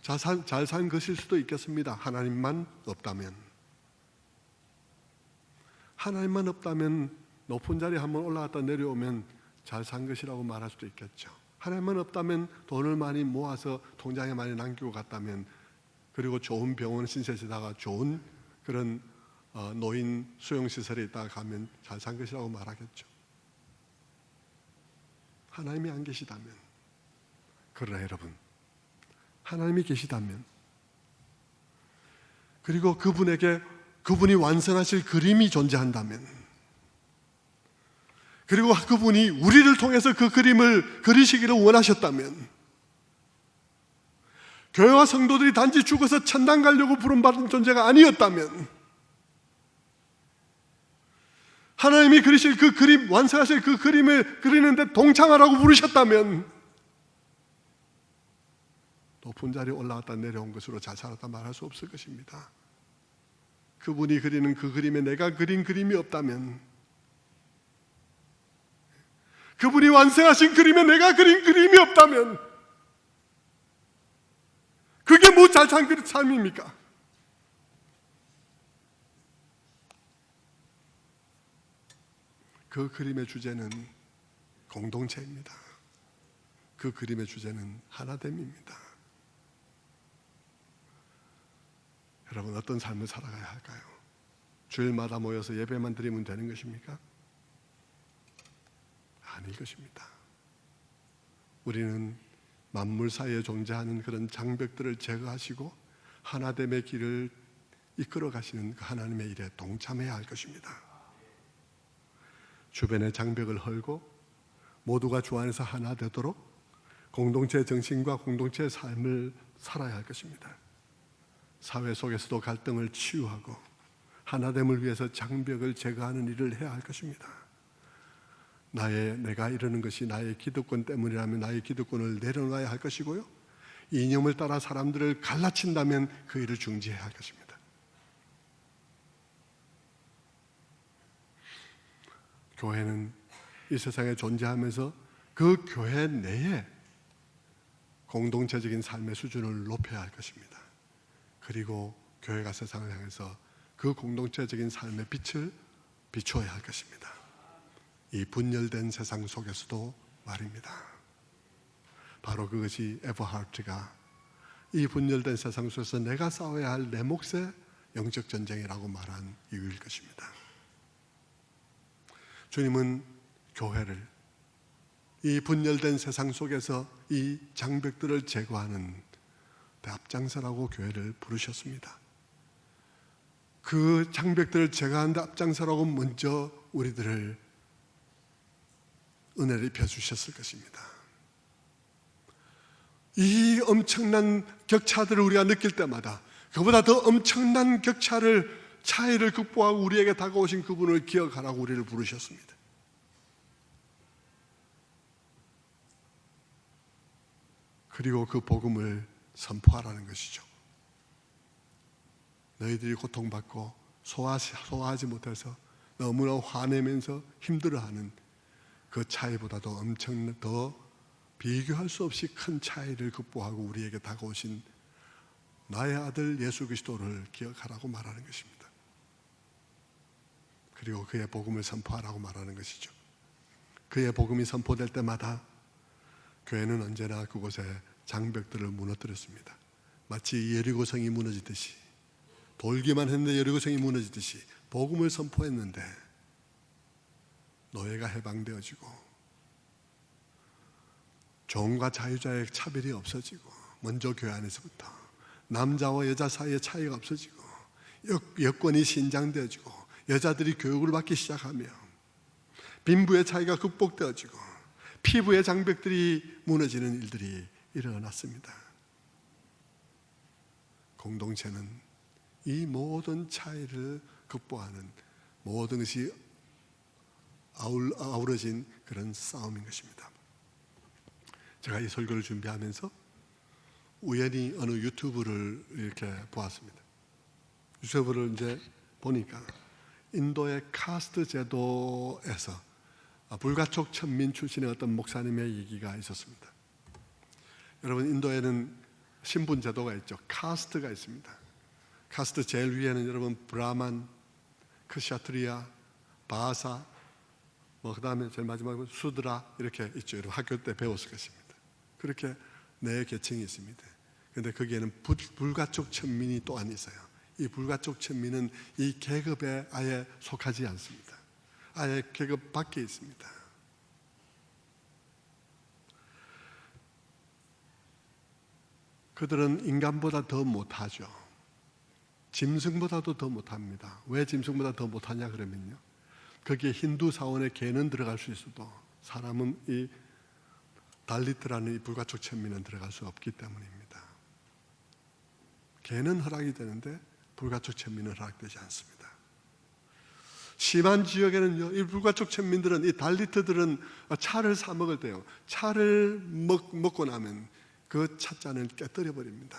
잘 산 것일 수도 있겠습니다. 하나님만 없다면. 하나님만 없다면 높은 자리에 한번 올라갔다 내려오면 잘 산 것이라고 말할 수도 있겠죠. 하나님만 없다면 돈을 많이 모아서 통장에 많이 남기고 갔다면, 그리고 좋은 병원 신세지다가 좋은 그런 노인 수용시설에 있다가 가면 잘 산 것이라고 말하겠죠. 하나님이 안 계시다면. 그러나 여러분, 하나님이 계시다면, 그리고 그분이 완성하실 그림이 존재한다면, 그리고 그분이 우리를 통해서 그 그림을 그리시기를 원하셨다면, 교회와 성도들이 단지 죽어서 천당 가려고 부름받은 존재가 아니었다면, 하나님이 그리실 그 그림, 완성하실 그 그림을 그리는데 동참하라고 부르셨다면 높은 자리에 올라갔다 내려온 것으로 잘 살았다 말할 수 없을 것입니다. 그분이 그리는 그 그림에 내가 그린 그림이 없다면, 그분이 완성하신 그림에 내가 그린 그림이 없다면 그게 뭐 잘 산 삶입니까? 그 그림의 주제는 공동체입니다. 그 그림의 주제는 하나됨입니다. 여러분, 어떤 삶을 살아가야 할까요? 주일마다 모여서 예배만 드리면 되는 것입니까? 아닐 것입니다. 우리는 만물 사이에 존재하는 그런 장벽들을 제거하시고 하나됨의 길을 이끌어 가시는 그 하나님의 일에 동참해야 할 것입니다. 주변의 장벽을 헐고 모두가 주 안에서 하나 되도록 공동체의 정신과 공동체의 삶을 살아야 할 것입니다. 사회 속에서도 갈등을 치유하고 하나됨을 위해서 장벽을 제거하는 일을 해야 할 것입니다. 내가 이러는 것이 나의 기득권 때문이라면 나의 기득권을 내려놔야 할 것이고요, 이념을 따라 사람들을 갈라친다면 그 일을 중지해야 할 것입니다. 교회는 이 세상에 존재하면서 그 교회 내에 공동체적인 삶의 수준을 높여야 할 것입니다. 그리고 교회가 세상을 향해서 그 공동체적인 삶의 빛을 비추어야 할 것입니다. 이 분열된 세상 속에서도 말입니다. 바로 그것이 에버하트가 이 분열된 세상 속에서 내가 싸워야 할 내 몫의 영적 전쟁이라고 말한 이유일 것입니다. 주님은 교회를 이 분열된 세상 속에서 이 장벽들을 제거하는 앞장서라고 교회를 부르셨습니다. 그 장벽들을 제거하는 앞장서라고 먼저 우리들을 은혜를 입혀주셨을 것입니다. 이 엄청난 격차들을 우리가 느낄 때마다 그보다 더 엄청난 차이를 극복하고 우리에게 다가오신 그분을 기억하라고 우리를 부르셨습니다. 그리고 그 복음을 선포하라는 것이죠. 너희들이 고통받고 소화하지 못해서 너무나 화내면서 힘들어하는 그 차이보다도 엄청 더 비교할 수 없이 큰 차이를 극복하고 우리에게 다가오신 나의 아들 예수 그리스도를 기억하라고 말하는 것입니다. 그리고 그의 복음을 선포하라고 말하는 것이죠. 그의 복음이 선포될 때마다 교회는 언제나 그곳에 장벽들을 무너뜨렸습니다. 마치 여리고성이 무너지듯이, 돌기만 했는데 여리고성이 무너지듯이 복음을 선포했는데 노예가 해방되어지고 종과 자유자의 차별이 없어지고, 먼저 교회 안에서부터 남자와 여자 사이의 차이가 없어지고, 여권이 신장되어지고, 여자들이 교육을 받기 시작하며 빈부의 차이가 극복되어지고 피부의 장벽들이 무너지는 일들이 일어났습니다. 공동체는 이 모든 차이를 극복하는 모든 것이 아우러진 그런 싸움인 것입니다. 제가 이 설교를 준비하면서 우연히 어느 유튜브를 이렇게 보았습니다. 유튜브를 이제 보니까 인도의 카스트 제도에서 불가촉 천민 출신의 어떤 목사님의 얘기가 있었습니다. 여러분, 인도에는 신분 제도가 있죠. 카스트가 있습니다. 카스트 제일 위에는 여러분 브라만, 크샤트리아, 바사, 그 다음에 제일 마지막으로 수드라 이렇게 있죠. 여러분 학교 때 배웠을 것입니다. 그렇게 네 계층이 있습니다. 그런데 거기에는 불가촉 천민이 또한 있어요. 이 불가촉 천민은 이 계급에 아예 속하지 않습니다. 아예 계급 밖에 있습니다. 그들은 인간보다 더 못하죠. 짐승보다도 더 못합니다. 왜 짐승보다 더 못하냐 그러면요, 거기에 힌두 사원의 개는 들어갈 수 있어도 사람은 이 달리트라는 이 불가촉 천민은 들어갈 수 없기 때문입니다. 개는 허락이 되는데 불가촉 천민은 허락되지 않습니다. 심한 지역에는요, 이 불가촉 천민들은, 이 달리트들은 차를 사 먹을 때요, 차를 먹고 나면 그 찻잔을 깨뜨려 버립니다.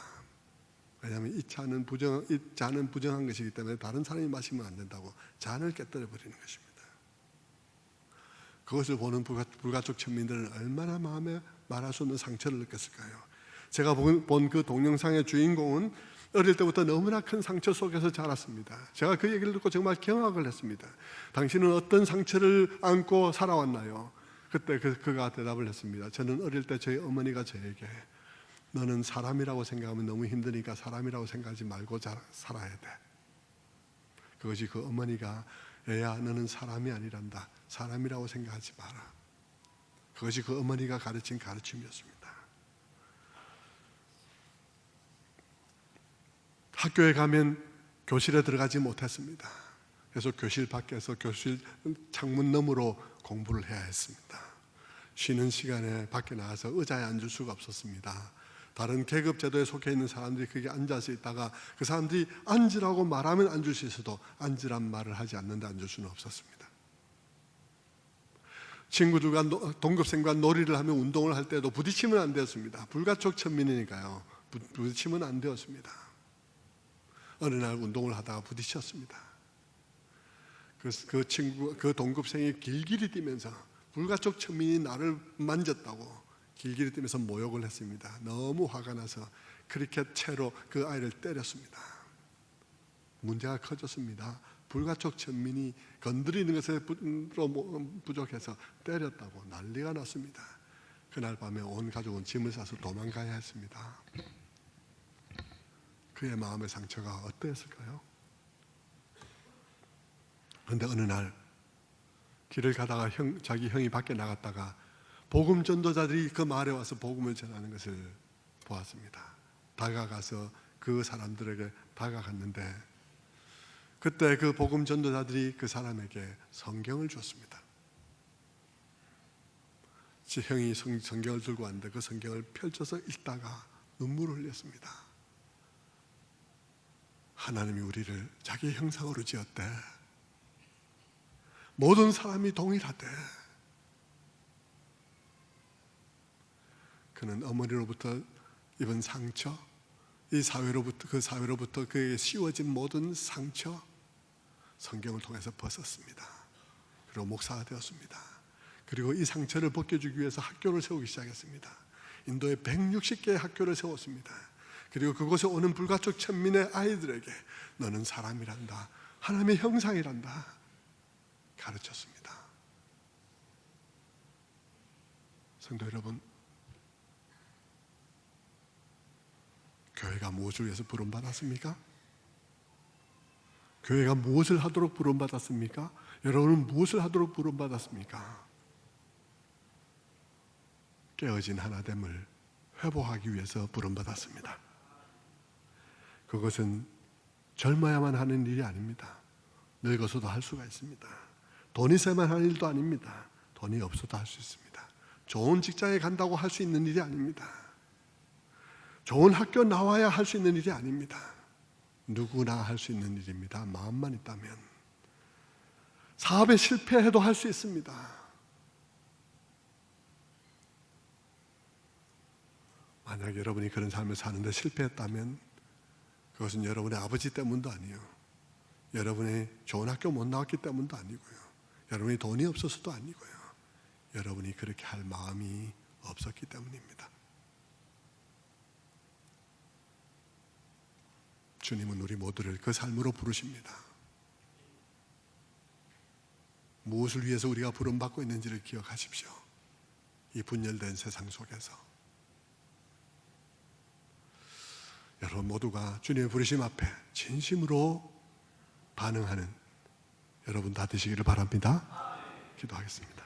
왜냐하면 이 잔은 부정한 것이기 때문에 다른 사람이 마시면 안 된다고 잔을 깨뜨려 버리는 것입니다. 그것을 보는 불가촉 천민들은 얼마나 마음에 말할 수 없는 상처를 느꼈을까요? 제가 본 그 동영상의 주인공은 어릴 때부터 너무나 큰 상처 속에서 자랐습니다. 제가 그 얘기를 듣고 정말 경악을 했습니다. 당신은 어떤 상처를 안고 살아왔나요? 그때 그가 대답을 했습니다. 저는 어릴 때 저희 어머니가 저에게 너는 사람이라고 생각하면 너무 힘드니까 사람이라고 생각하지 말고 살아야 돼. 그것이 그 어머니가 애야 너는 사람이 아니란다. 사람이라고 생각하지 마라. 그것이 그 어머니가 가르친 가르침이었습니다. 학교에 가면 교실에 들어가지 못했습니다. 그래서 교실 밖에서 교실 창문 너머로 공부를 해야 했습니다. 쉬는 시간에 밖에 나와서 의자에 앉을 수가 없었습니다. 다른 계급 제도에 속해 있는 사람들이 거기 앉아서 있다가 그 사람들이 앉으라고 말하면 앉을 수 있어도 앉으란 말을 하지 않는데 앉을 수는 없었습니다. 친구들과 동급생과 놀이를 하며 운동을 할 때도 부딪히면 안 되었습니다. 불가촉 천민이니까요. 부딪히면 안 되었습니다. 어느 날 운동을 하다가 부딪혔습니다. 그 동급생이 길길이 뛰면서 불가촉 천민이 나를 만졌다고 길길이 뛰면서 모욕을 했습니다. 너무 화가 나서 크리켓 채로 그 아이를 때렸습니다. 문제가 커졌습니다. 불가촉 천민이 건드리는 것에 부족해서 때렸다고 난리가 났습니다. 그날 밤에 온 가족은 짐을 싸서 도망가야 했습니다. 그의 마음의 상처가 어떠했을까요? 그런데 어느 날 길을 가다가 자기 형이 밖에 나갔다가 복음 전도자들이 그 마을에 와서 복음을 전하는 것을 보았습니다. 다가가서 그 사람들에게 다가갔는데 그때 그 복음 전도자들이 그 사람에게 성경을 줬습니다. 제 형이 성경을 들고 왔는데 그 성경을 펼쳐서 읽다가 눈물을 흘렸습니다. 하나님이 우리를 자기 형상으로 지었대. 모든 사람이 동일하대. 그는 어머니로부터 입은 상처, 그 사회로부터 그에게 씌워진 모든 상처, 성경을 통해서 벗었습니다. 그리고 목사가 되었습니다. 그리고 이 상처를 벗겨주기 위해서 학교를 세우기 시작했습니다. 인도에 160개의 학교를 세웠습니다. 그리고 그곳에 오는 불가촉 천민의 아이들에게 너는 사람이란다, 하나님의 형상이란다 가르쳤습니다. 성도 여러분, 교회가 무엇을 위해서 부름받았습니까? 교회가 무엇을 하도록 부름받았습니까? 여러분은 무엇을 하도록 부름받았습니까? 깨어진 하나됨을 회복하기 위해서 부름받았습니다. 그것은 젊어야만 하는 일이 아닙니다. 늙어서도 할 수가 있습니다. 돈 있어야만 하는 일도 아닙니다. 돈이 없어도 할 수 있습니다. 좋은 직장에 간다고 할 수 있는 일이 아닙니다. 좋은 학교 나와야 할 수 있는 일이 아닙니다. 누구나 할 수 있는 일입니다. 마음만 있다면. 사업에 실패해도 할 수 있습니다. 만약 여러분이 그런 삶을 사는데 실패했다면 그것은 여러분의 아버지 때문도 아니에요. 여러분이 좋은 학교 못 나왔기 때문도 아니고요. 여러분이 돈이 없어서도 아니고요. 여러분이 그렇게 할 마음이 없었기 때문입니다. 주님은 우리 모두를 그 삶으로 부르십니다. 무엇을 위해서 우리가 부름받고 있는지를 기억하십시오. 이 분열된 세상 속에서 여러분 모두가 주님의 부르심 앞에 진심으로 반응하는 여러분 다 되시기를 바랍니다. 기도하겠습니다.